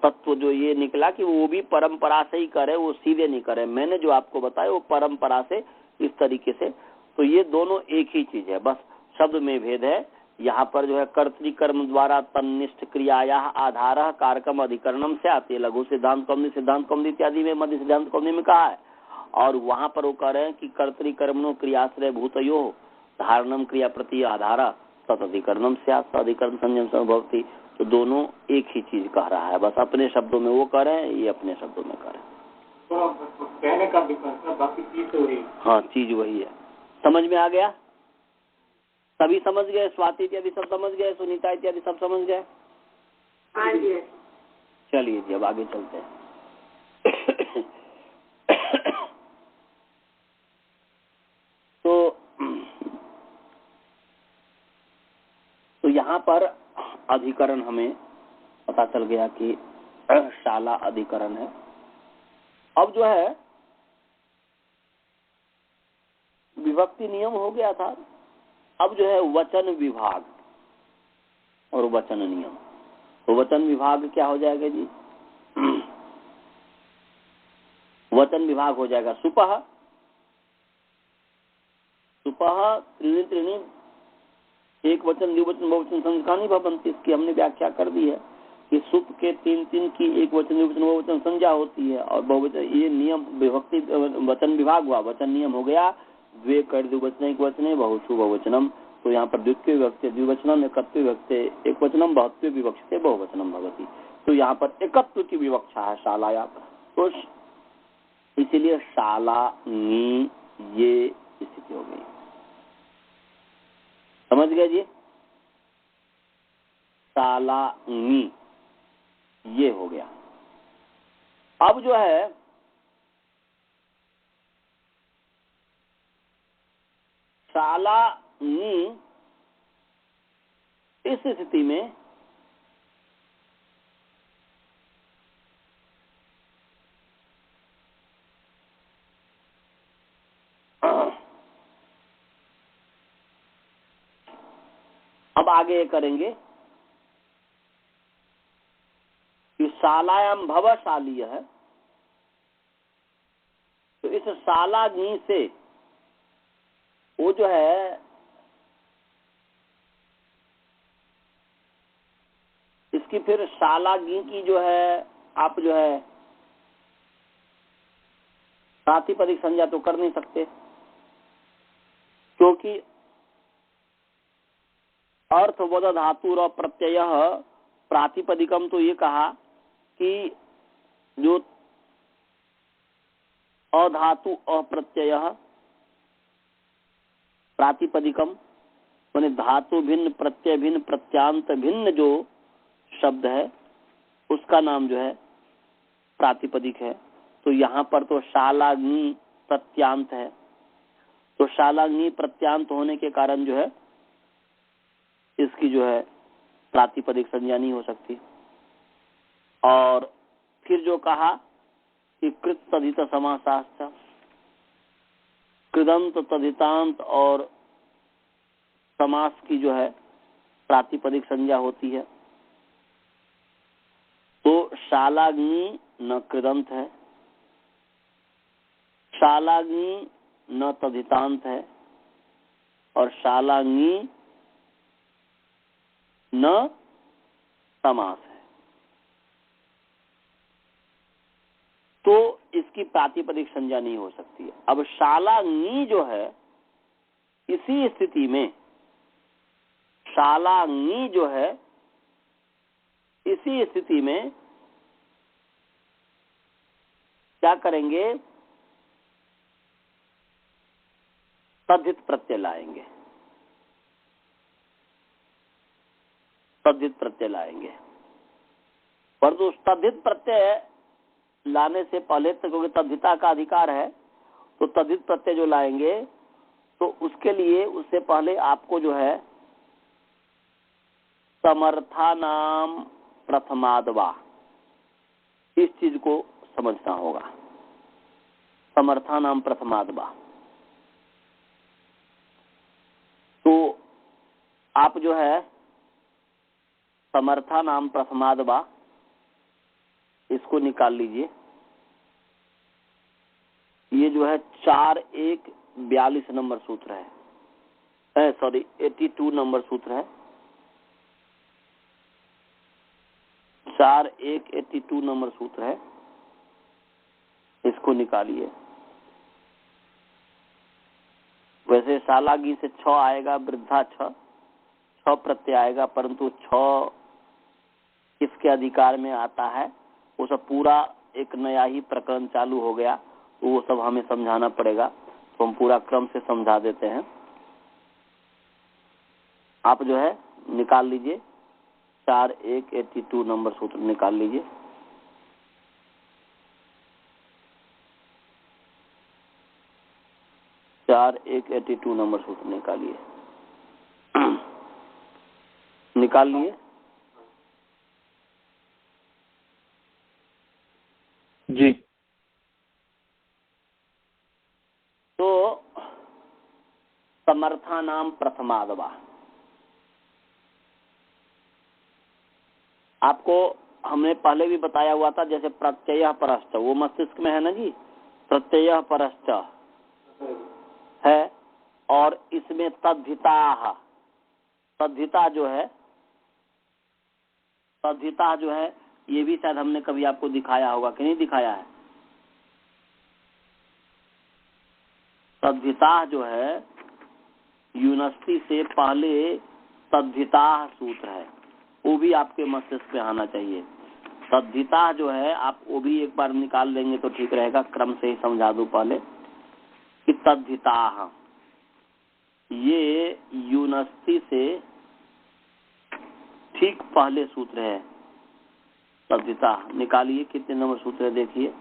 तत्व जो ये निकला कि वो भी परंपरा से ही करे, वो सीधे नहीं करे। मैंने जो आपको बताया वो परंपरा से इस तरीके से। तो ये दोनों एक ही चीज है, बस शब्द में भेद है। यहाँ पर जो है कर्तृकर्म द्वारा तन्निष्ठ क्रियाया आधार कारकम अधिकरणम से आती है, लघु सिद्धांत कौमुदी, सिद्धांत कौमुदी इत्यादि में, मध्य सिद्धांत कौमुदी में कहा है। और वहां पर वो कह रहे हैं कि कर्तृकर्मणो क्रियाश्रय भूतयो धारणम क्रिया प्रति आधारा तदधिकरणम से अधिकरण संयम संभवती। तो दोनों एक ही चीज कह रहा है, बस अपने शब्दों में वो कह रहे हैं, ये अपने शब्दों में कह रहे हैं। तो कहने का विकल्प, बाकी चीज तो वही। हाँ चीज वही है। समझ में आ गया? सभी समझ गए? स्वाति इत्यादि सब समझ गए? सुनीता इत्यादि सब समझ गए? हाँ जी। चलिए जी अब आगे चलते हैं। तो यहाँ पर अधिकरण हमें पता चल गया कि शाला अधिकरण है। अब जो है विभक्ति नियम हो गया था, अब जो है वचन विभाग और वचन नियम। तो वचन विभाग क्या हो जाएगा जी? वचन विभाग हो जाएगा सुपह, सुपह त्रीणि त्रीणि एक वचन द्विवचन बहुवचन संज्ञानि भवन्ति। इसकी हमने व्याख्या कर दी है कि सुप के तीन तीन की एक वचन द्विवचन बहुवचन संज्ञा होती है और बहुवचन, ये नियम विभक्ति वचन विभाग हुआ। वचन नियम हो गया द्वे कर द्विवचन एक वचने बहुषु बहुवचनम। तो यहाँ पर द्वितीय विभक्ति द्विवचनम, एकत्व विभक्ति एक वचनम, बहुत्व विभक्ति बहुवचनम भवति। तो यहाँ पर एकत्व की विवक्षा है शालाया। तो इसीलिए शाला नी ये स्थिति हो गई। समझ गए जी? शाला नी ये हो गया। अब जो है शाला नी, इस स्थिति में अब आगे करेंगे कि शालायाम भवशालीय है। तो इस शालाग्नि से वो जो है इसकी फिर शालाग्नि की जो है आप जो है प्रातिपदिक संज्ञा तो कर नहीं सकते, क्योंकि अर्थवद धातु और प्रत्यय प्रातिपदिकम। तो ये कहा कि जो अधातु अप्रत्यय प्रातिपदिकम माने धातु भिन्न प्रत्यय भिन्न प्रत्यांत भिन्न जो शब्द है उसका नाम जो है प्रातिपदिक है। तो यहाँ पर तो शालाग्नि प्रत्यांत है, तो शालाग्नि प्रत्यांत होने के कारण जो है इसकी जो है प्रातिपदिक संज्ञा नहीं हो सकती। और फिर जो कहा कि कृत तदित समासाश्च, कृदंत तदितांत और समास की जो है प्रातिपदिक संज्ञा होती है। तो शालाग्नि न कृदंत है, शालाग्नि न तदितांत है और शालाग्नि न समास है। तो इसकी प्रातिपदिक संज्ञा नहीं हो सकती है। अब शालांगी जो है, इसी स्थिति में शालांगी जो है, इसी स्थिति में क्या करेंगे, तद्धित प्रत्यय लाएंगे, तद्धित प्रत्यय लाएंगे। परंतु उस तद्धित प्रत्यय लाने से पहले तक, क्योंकि तद्धिता का अधिकार है, तो तद्धित प्रत्यय जो लाएंगे तो उसके लिए उससे पहले आपको जो है समर्था नाम प्रथमाद्वा, इस चीज को समझना होगा। समर्था नाम प्रथमाद्वा, तो आप जो है समर्था नाम प्रथमाद्वा इसको निकाल लीजिए। ये जो है 4-1-42 नंबर सूत्र है, सॉरी 82 नंबर सूत्र है। 4-1-82 नंबर सूत्र है, इसको निकालिए। वैसे शालागी से 6 आएगा, वृद्धा 6 प्रत्यय आएगा, परंतु 6 किसके अधिकार में आता है, वो सब पूरा एक नया ही प्रकरण चालू हो गया, तो वो सब हमें समझाना पड़ेगा, तो हम पूरा क्रम से समझा देते हैं। आप जो है निकाल लीजिए, 4-1-82 नंबर सूत्र निकाल लीजिए। चार 1-82 नंबर सूत्र निकालिए। निकाल लिए? जी। तो समर्था नाम प्रथमाद्वा, आपको हमने पहले भी बताया हुआ था, जैसे प्रत्यय परश्च, वो मस्तिष्क में है ना जी, प्रत्यय परश्च है, और इसमें तद्धिता, तद्धिता जो है, तद्धिता जो है, ये भी शायद हमने कभी आपको दिखाया होगा कि नहीं दिखाया है। तद्धिता जो है, यूनिवर्सिटी से पहले तद्धिता सूत्र है, वो भी आपके मस्तिष्क पे आना चाहिए। तद्धिता जो है, आप वो भी एक बार निकाल लेंगे तो ठीक रहेगा, क्रम से ही समझा दूं पहले कि तद्धिता ये यूनिवर्सिटी से ठीक पहले सूत्र है। तद्धिता निकालिए, कितने नंबर सूत्र है देखिए।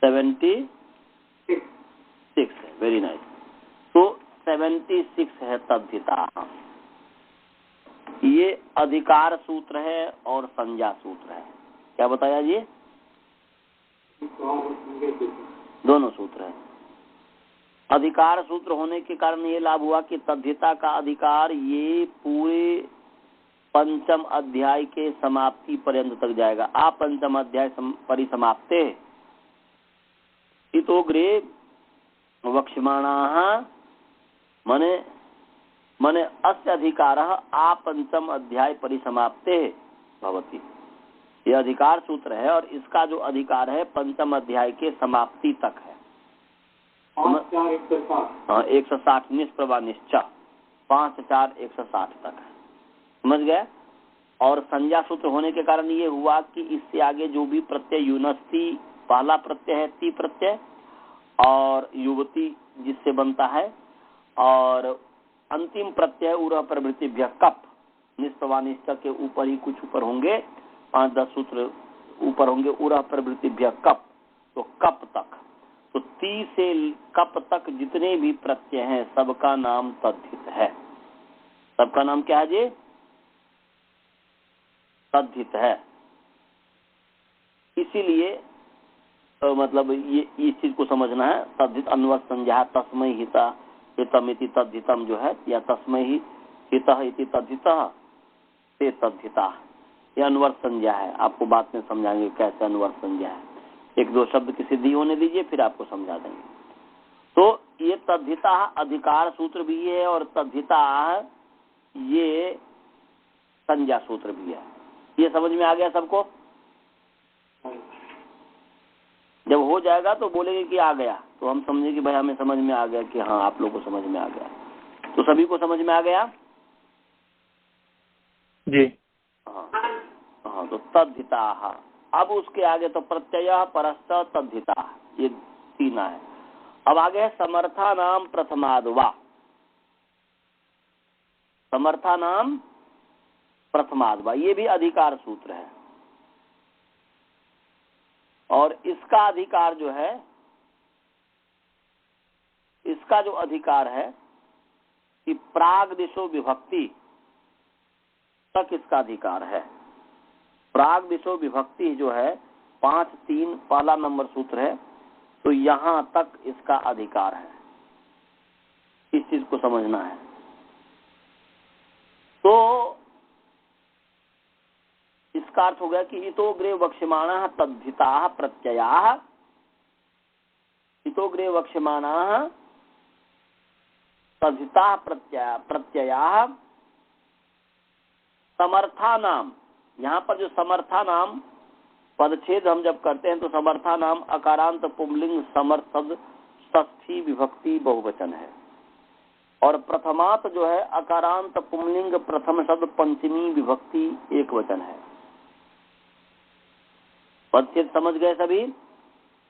76 है, वेरी नाइस। तो 76 है तद्धिता। ये अधिकार सूत्र है और संज्ञा सूत्र है। क्या बताया जी? दोनों सूत्र है। अधिकार सूत्र होने के कारण ये लाभ हुआ कि तद्धिता का अधिकार ये पूरे पंचम अध्याय के समाप्ति पर्यंत तक जाएगा। आ पंचम अध्याय परिसमाप्ते इतोग्रे वक्ष्यमाणाः मने अस्य अधिकारः आ पंचम अध्याय परिसमाप्ते भवति। ये अधिकार सूत्र है और इसका जो अधिकार है पंचम अध्याय के समाप्ति तक है। 160 निष्प्रभा निश्चय 5-4-160 तक है, समझ गए। और संज्ञा सूत्र होने के कारण ये हुआ कि इससे आगे जो भी प्रत्यय यूनस्ती पहला प्रत्यय है ती प्रत्यय, और युवती जिससे बनता है, और अंतिम प्रत्यय उरह प्रवृत्तिभ्य कप निष्प्रभा निश्चय के ऊपर ही कुछ ऊपर होंगे, 5-10 सूत्र ऊपर होंगे, उरह प्रवृत्तिभ्य कप, तो कप तक, तो ती से कप तक जितने भी प्रत्यय हैं सबका नाम तद्धित है। सबका नाम क्या है जी? तद्धित है। इसीलिए मतलब ये इस चीज को समझना है। तद्धित अन्वय संज्ञा तस्मै हिता हितमिति तद्धितम जो है, या तस्मै ही हितः इति तद्धितः ते तद्धिता, ये अन्वय संज्ञा है। आपको बात में समझाएंगे कैसे अन्वय संज्ञा है। 1-2 शब्द की सिद्धि होने दीजिए, फिर आपको समझा देंगे। तो ये तद्धिता अधिकार सूत्र भी है और तद्धिता ये संज्ञा सूत्र भी है। ये समझ में आ गया सबको? जब हो जाएगा तो बोलेंगे कि आ गया, तो हम समझे कि भाई हमें समझ में आ गया कि हाँ आप लोग को समझ में आ गया। तो सभी को समझ में आ गया जी। हाँ तो तद्धिता। अब उसके आगे तो प्रत्यय परस्त तद्धिता, ये तीन है। अब आगे है समर्था नाम प्रथमाद्वा। समर्था नाम प्रथमाद्वा, ये भी अधिकार सूत्र है। और इसका अधिकार जो है, इसका जो अधिकार है कि प्राग दिशो विभक्ति तक इसका अधिकार है। प्राग दिशो विभक्ति जो है 5-3 पहला नंबर सूत्र है, तो यहां तक इसका अधिकार है। इस चीज को समझना है। तो इसका अर्थ हो गया कि इतो ग्रे वक्ष्यमाणः तद्धिताः प्रत्ययाः, इतो ग्रे वक्ष्यमाणः तद्धिताः प्रत्ययाः समर्था नाम। यहाँ पर जो समर्था नाम पदच्छेद हम जब करते हैं तो समर्था नाम अकारांत पुंलिंग समर्थ शब्द षष्ठी विभक्ति बहुवचन है, और प्रथमात जो है अकारांत पुंलिंग प्रथम शब्द पंचमी विभक्ति एक वचन है। पदच्छेद समझ गए सभी?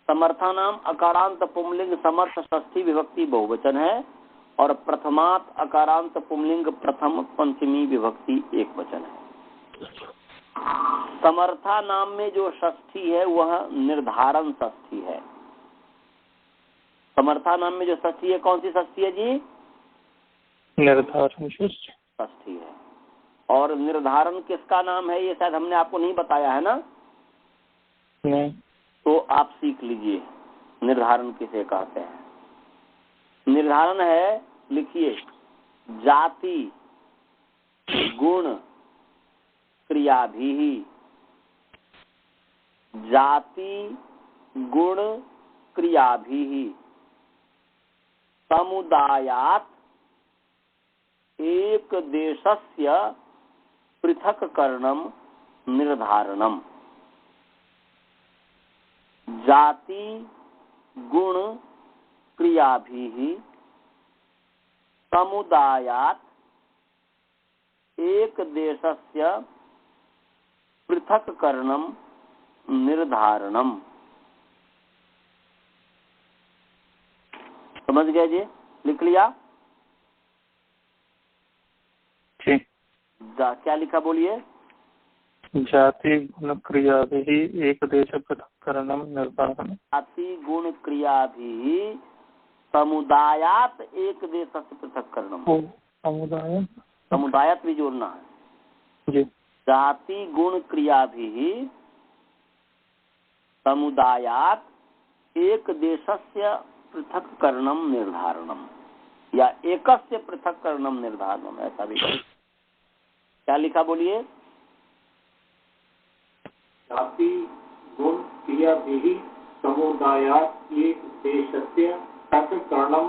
समर्था नाम अकारांत पुंलिंग समर्थ षष्ठी विभक्ति बहुवचन है, और प्रथमात अकारांत पुंलिंग प्रथम पंचमी विभक्ति एक वचन है। समर्था नाम में जो षष्ठी है वह निर्धारण षष्ठी है। समर्था नाम में जो षष्ठी है, कौन सी षष्ठी है जी? निर्धारण षष्ठी है। और निर्धारण किसका नाम है, ये शायद हमने आपको नहीं बताया है ना? नहीं। तो आप सीख लीजिए निर्धारण किसे कहते हैं। निर्धारण है, लिखिए, जाति गुण क्रियाभिः, जाति गुण क्रियाभिः समुदायात् एक देशस्य पृथक्करणं निर्धारणम्। जाति गुण क्रियाभिः समुदायात् एक देशस्य पृथक्करणं निर्धारणम्। समझ गए जी? लिख लिया? ठीक। क्या लिखा बोलिए? जाति गुण क्रिया भी एक देश पृथक्करणं निर्धारणम्। जाति गुण क्रिया भी समुदायात एक देश से पृथक्करणम्। समुदाय, समुदायात भी जोड़ना है जी। जाति गुण क्रिया भी समुदायात एक देशस्य पृथक्करणं निर्धारणम्, या एकस्य पृथक्करणं निर्धारणम्, ऐसा भी। क्या लिखा बोलिए? जाति गुण क्रिया भी समुदायात एक देशस्य पृथक्करणं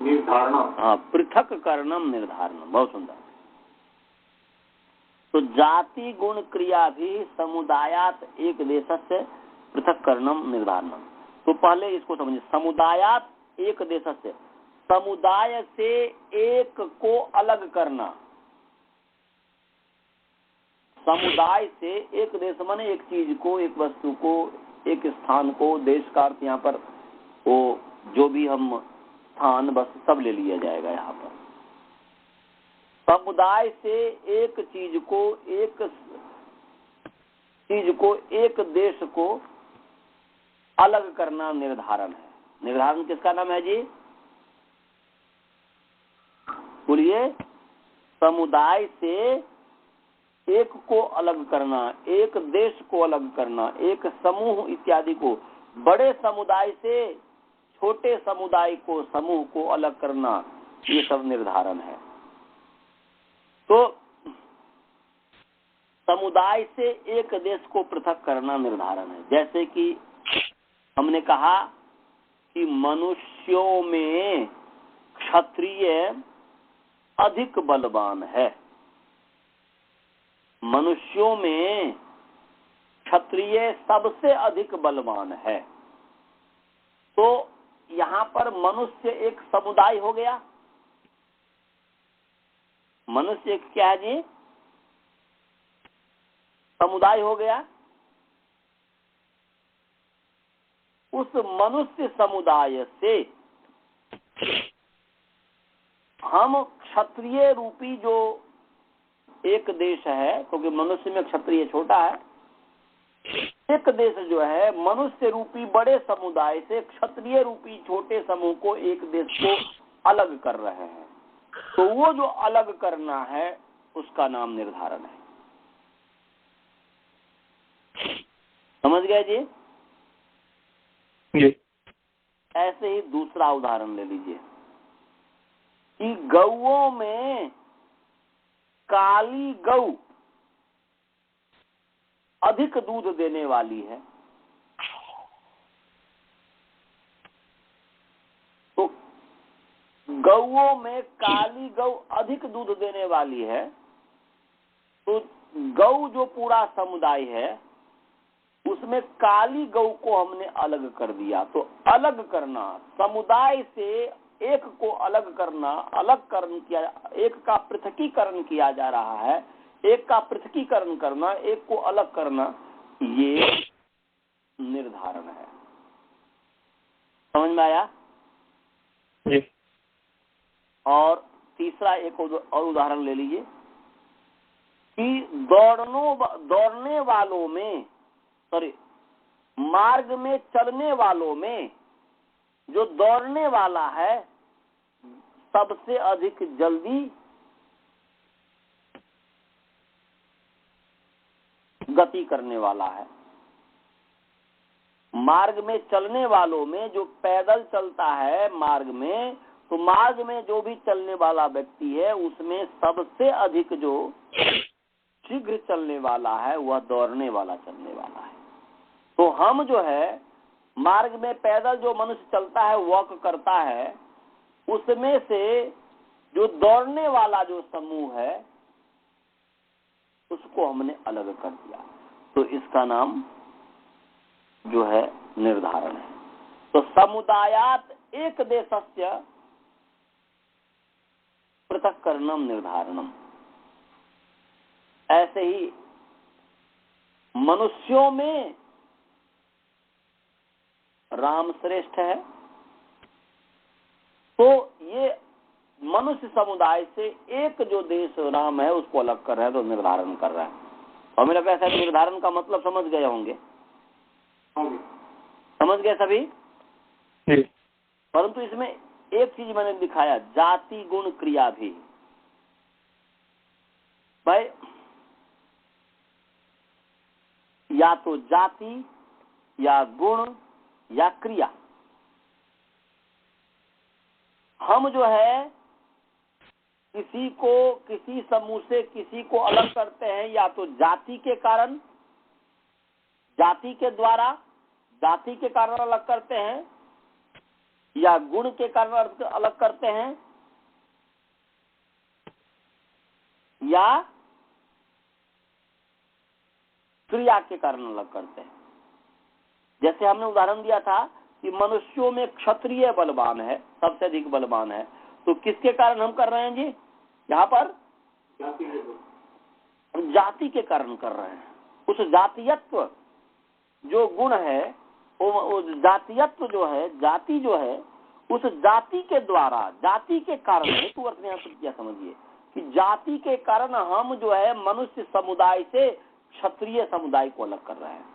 निर्धारणम्। हाँ, पृथक्करणं निर्धारणम्, बहुत सुंदर। तो जाति गुण क्रिया भी समुदायात एक देशस्य पृथक्करणं निर्धारणम्। तो पहले इसको समझिए, समुदायात एक देशस्य, समुदाय से एक को अलग करना। समुदाय से एक देश माने एक चीज को, एक वस्तु को, एक स्थान को, देश का अर्थ यहाँ पर वो जो भी हम स्थान बस सब ले लिया जाएगा यहाँ पर। समुदाय से एक चीज को, एक देश को अलग करना निर्धारण है। निर्धारण किसका नाम है जी? बोलिए। समुदाय से एक को अलग करना, एक देश को अलग करना, एक समूह इत्यादि को, बड़े समुदाय से छोटे समुदाय को, समूह को अलग करना, ये सब निर्धारण है। तो समुदाय से एक देश को पृथक करना निर्धारण है। जैसे कि हमने कहा कि मनुष्यों में क्षत्रिय अधिक बलवान है। मनुष्यों में क्षत्रिय सबसे अधिक बलवान है। तो यहाँ पर मनुष्य एक समुदाय हो गया। मनुष्य एक क्या है जी? समुदाय हो गया। उस मनुष्य समुदाय से हम क्षत्रिय रूपी जो एक देश है, क्योंकि मनुष्य में क्षत्रिय छोटा है, एक देश जो है मनुष्य रूपी बड़े समुदाय से क्षत्रिय रूपी छोटे समूह को, एक देश को अलग कर रहे हैं। तो वो जो अलग करना है उसका नाम निर्धारण है। समझ गए जी? ऐसे ही दूसरा उदाहरण ले लीजिए कि गौओं में काली गौ अधिक दूध देने वाली है। तो गौओं में काली गौ अधिक दूध देने वाली है, तो गौ जो पूरा समुदाय है उसमें काली गौ को हमने अलग कर दिया। तो अलग करना, समुदाय से एक को अलग करना, अलग करण किया, एक का पृथकीकरण किया जा रहा है, एक का पृथकीकरण करना, एक को अलग करना, ये निर्धारण है। समझ में आया? और तीसरा एक और उदाहरण ले लीजिए कि दौड़ने वालों में, मार्ग में चलने वालों में जो दौड़ने वाला है सबसे अधिक जल्दी गति करने वाला है। मार्ग में चलने वालों में जो पैदल चलता है मार्ग में, तो मार्ग में जो भी चलने वाला व्यक्ति है उसमें सबसे अधिक जो शीघ्र चलने वाला है वह दौड़ने वाला चलने वाला है। तो हम जो है मार्ग में पैदल जो मनुष्य चलता है, वॉक करता है, उसमें से जो दौड़ने वाला जो समूह है उसको हमने अलग कर दिया। तो इसका नाम जो है निर्धारण है। तो समुदायात एक देशस्य पृथक्करणम निर्धारणम। ऐसे ही मनुष्यों में राम श्रेष्ठ है, तो ये मनुष्य समुदाय से एक जो देश राम है उसको अलग कर रहे हैं, तो निर्धारण कर रहा है। और मेरा कैसा निर्धारण का मतलब समझ गए होंगे? समझ गए सभी? परंतु इसमें एक चीज मैंने दिखाया, जाति गुण क्रिया भी। भाई या तो जाति या गुण या क्रिया, हम जो है किसी को, किसी समूह से किसी को अलग करते हैं, या तो जाति के कारण, जाति के द्वारा, जाति के कारण अलग करते हैं, या गुण के कारण अलग करते हैं, या क्रिया के कारण अलग करते हैं। जैसे हमने उदाहरण दिया था कि मनुष्यों में क्षत्रिय बलवान है, सबसे अधिक बलवान है, तो किसके कारण हम कर रहे हैं जी? यहाँ पर जाति के कारण कर रहे हैं। उस जातीयत्व जो गुण है, वो जातीयत्व जो है, जाति जो है, उस जाति के द्वारा, जाति के कारण हेतु अर्थ में क्या समझिए कि जाति के कारण हम जो है मनुष्य समुदाय से क्षत्रिय समुदाय को अलग कर रहे हैं।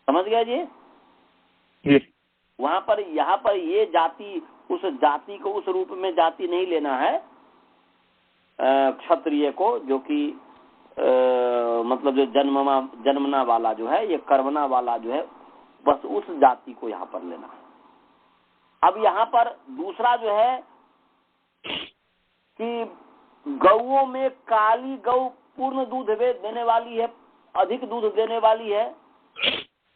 समझ गया जी? वहां पर, यहाँ पर ये जाति, उस जाति को उस रूप में जाति नहीं लेना है क्षत्रिय को, जो कि मतलब जो जन्मना वाला जो है, ये कर्मना वाला जो है, बस उस जाति को यहाँ पर लेना है। अब यहाँ पर दूसरा जो है कि गौओं में काली गौ पूर्ण दूध देने वाली है, अधिक दूध देने वाली है।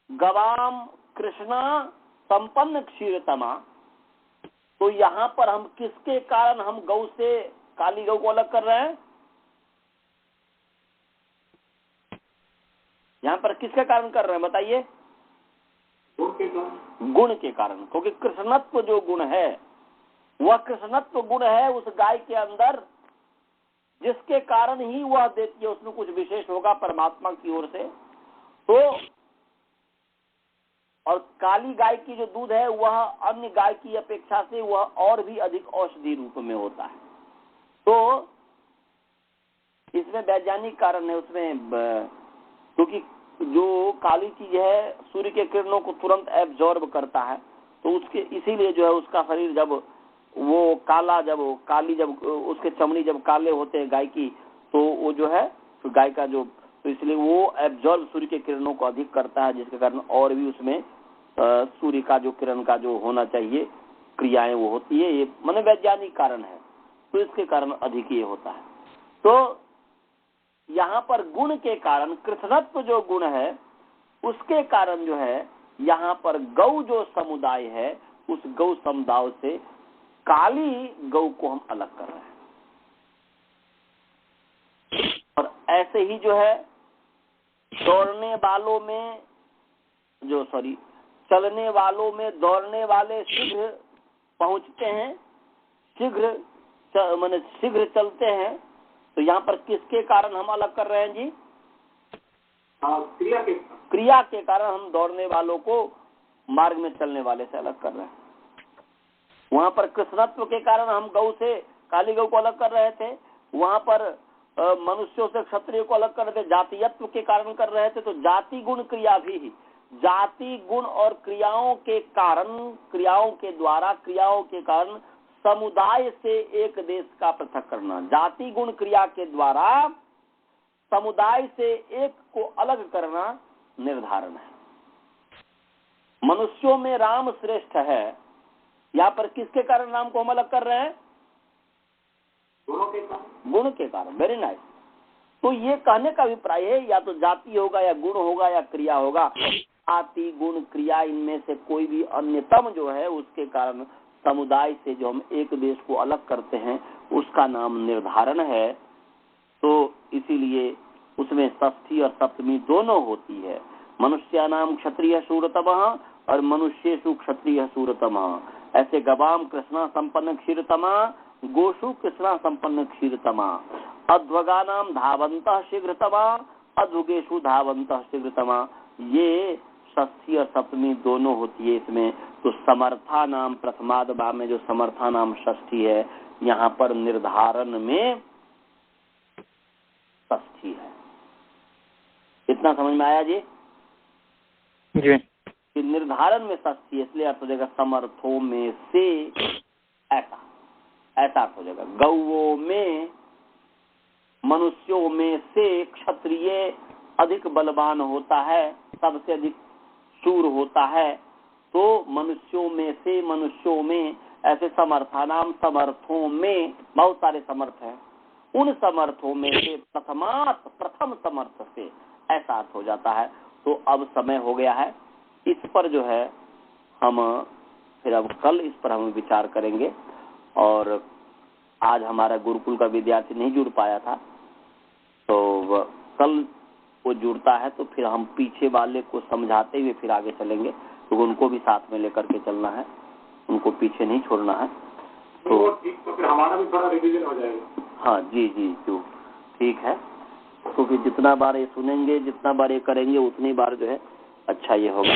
गवाम कृष्णा संपन्न क्षीरतमा। तो यहाँ पर हम किसके कारण हम गौ से काली गौ को अलग कर रहे हैं? यहाँ पर किसके कारण कर रहे हैं बताइए? के कारण, गुण के कारण, क्योंकि कृष्णत्व जो गुण है वह कृष्णत्व गुण है उस गाय के अंदर, जिसके कारण ही वह देती है, उसमें कुछ विशेष होगा परमात्मा की ओर से। तो और काली गाय की जो दूध है वह अन्य गाय की अपेक्षा से वह और भी अधिक औषधि रूप में होता है। तो इसमें वैज्ञानिक कारण है उसमें, क्योंकि जो काली चीज है सूर्य के किरणों को तुरंत एब्जॉर्ब करता है, तो उसके इसीलिए जो है उसका शरीर जब वो काली जब उसके चमड़ी जब काले होते हैं गाय की, तो वो जो है तो गाय का जो, तो इसलिए वो एब्जॉर्ब सूर्य के किरणों को अधिक करता है, जिसके कारण और भी उसमें सूर्य का जो किरण का जो होना चाहिए क्रियाएं वो होती है। ये माने वैज्ञानिक कारण है, तो इसके कारण अधिक ये होता है। तो यहाँ पर गुण के कारण, कृष्णत्व जो गुण है उसके कारण जो है यहाँ पर गौ जो समुदाय है उस गौ समुदाय से काली गौ को हम अलग कर रहे हैं। और ऐसे ही जो है दौड़ने वालों में चलने वालों में दौड़ने वाले शीघ्र पहुंचते हैं, शीघ्र चलते हैं। तो यहाँ पर किसके कारण हम अलग कर रहे हैं जी? क्रिया के कारण हम दौड़ने वालों को मार्ग में चलने वाले से अलग कर रहे हैं। वहाँ पर कृष्णत्व के कारण हम गौ से काली गौ को अलग कर रहे थे, वहाँ पर मनुष्यों से क्षत्रिय को अलग कर रहे थे, जातीयत्व के कारण कर रहे थे। तो जाति गुण क्रिया भी, जाति गुण और क्रियाओं के कारण समुदाय से एक देश का पृथक करना। जाति गुण क्रिया के द्वारा समुदाय से एक को अलग करना निर्धारण है। मनुष्यों में राम श्रेष्ठ है, यहाँ पर किसके कारण राम को हम अलग कर रहे हैं? गुण के कारण। Very nice. तो ये कहने का अभिप्राय है या तो जाति होगा या गुण होगा या क्रिया होगा। जाति गुण क्रिया इनमें से कोई भी अन्यतम जो है उसके कारण समुदाय से जो हम एक देश को अलग करते हैं उसका नाम निर्धारण है। तो इसीलिए उसमें षष्ठी और सप्तमी दोनों होती है। मनुष्यानाम क्षत्रिय शूरतमः और मनुष्येषु क्षत्रिय शूरतमः। ऐसे गवाम कृष्णा संपन्न क्षीरतमा, गोषु कृष्णा संपन्न क्षीरतमा। अध्वगानाम धावंतः शीघ्रतमा, अध्वगेषु धावंतः शीघ्रतमा। ये षष्ठी और सप्तमी दोनों होती है इसमें। तो समर्था नाम प्रथमादभा में जो समर्था नाम षष्ठी है, यहाँ पर निर्धारण में षष्ठी है। इतना समझ में आया जी? जी। कि निर्धारण में षष्ठी है, इसलिए अर्थ हो जाएगा समर्थों में से, ऐसा अर्थ हो जाएगा। गौओं में, मनुष्यों में से क्षत्रिय अधिक बलवान होता है, सबसे अधिक शूर होता है। तो मनुष्यों में से, मनुष्यों में, ऐसे समर्थानाम समर्थों में बहुत सारे समर्थ हैं, उन समर्थों में से प्रथम समर्थ से, ऐसा अर्थ हो जाता है। तो अब समय हो गया है, इस पर जो है हम फिर अब कल इस पर हम विचार करेंगे। और आज हमारा गुरुकुल का विद्यार्थी नहीं जुड़ पाया था, तो कल वो जुड़ता है तो फिर हम पीछे वाले को समझाते हुए फिर आगे चलेंगे, तो उनको भी साथ में लेकर के चलना है, उनको पीछे नहीं छोड़ना है। तो फिर हमारा भी थोड़ा रिवीजन हो जाएगा। हाँ जी, तो ठीक है। क्योंकि जितना बार ये सुनेंगे, जितना बार ये करेंगे, उतनी बार जो है अच्छा ये होगा।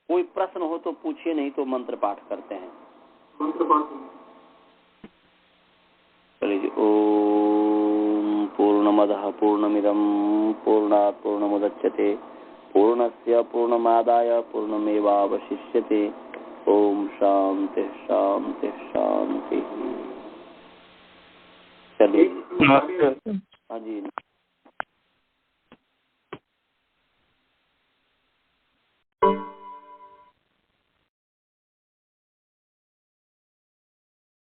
कोई प्रश्न हो तो पूछिए, नहीं तो मंत्र पाठ करते हैं। मंत्र पाठ चलिए। ओम पूर्णमदः पूर्णमिदं पूर्णात् पूर्णमुदच्यते पूर्णस्य पूर्णमादाय पूर्णमेवावशिष्यते। ओम शांति शांति शांति। चलिए। नमस्ते। हाँ जी।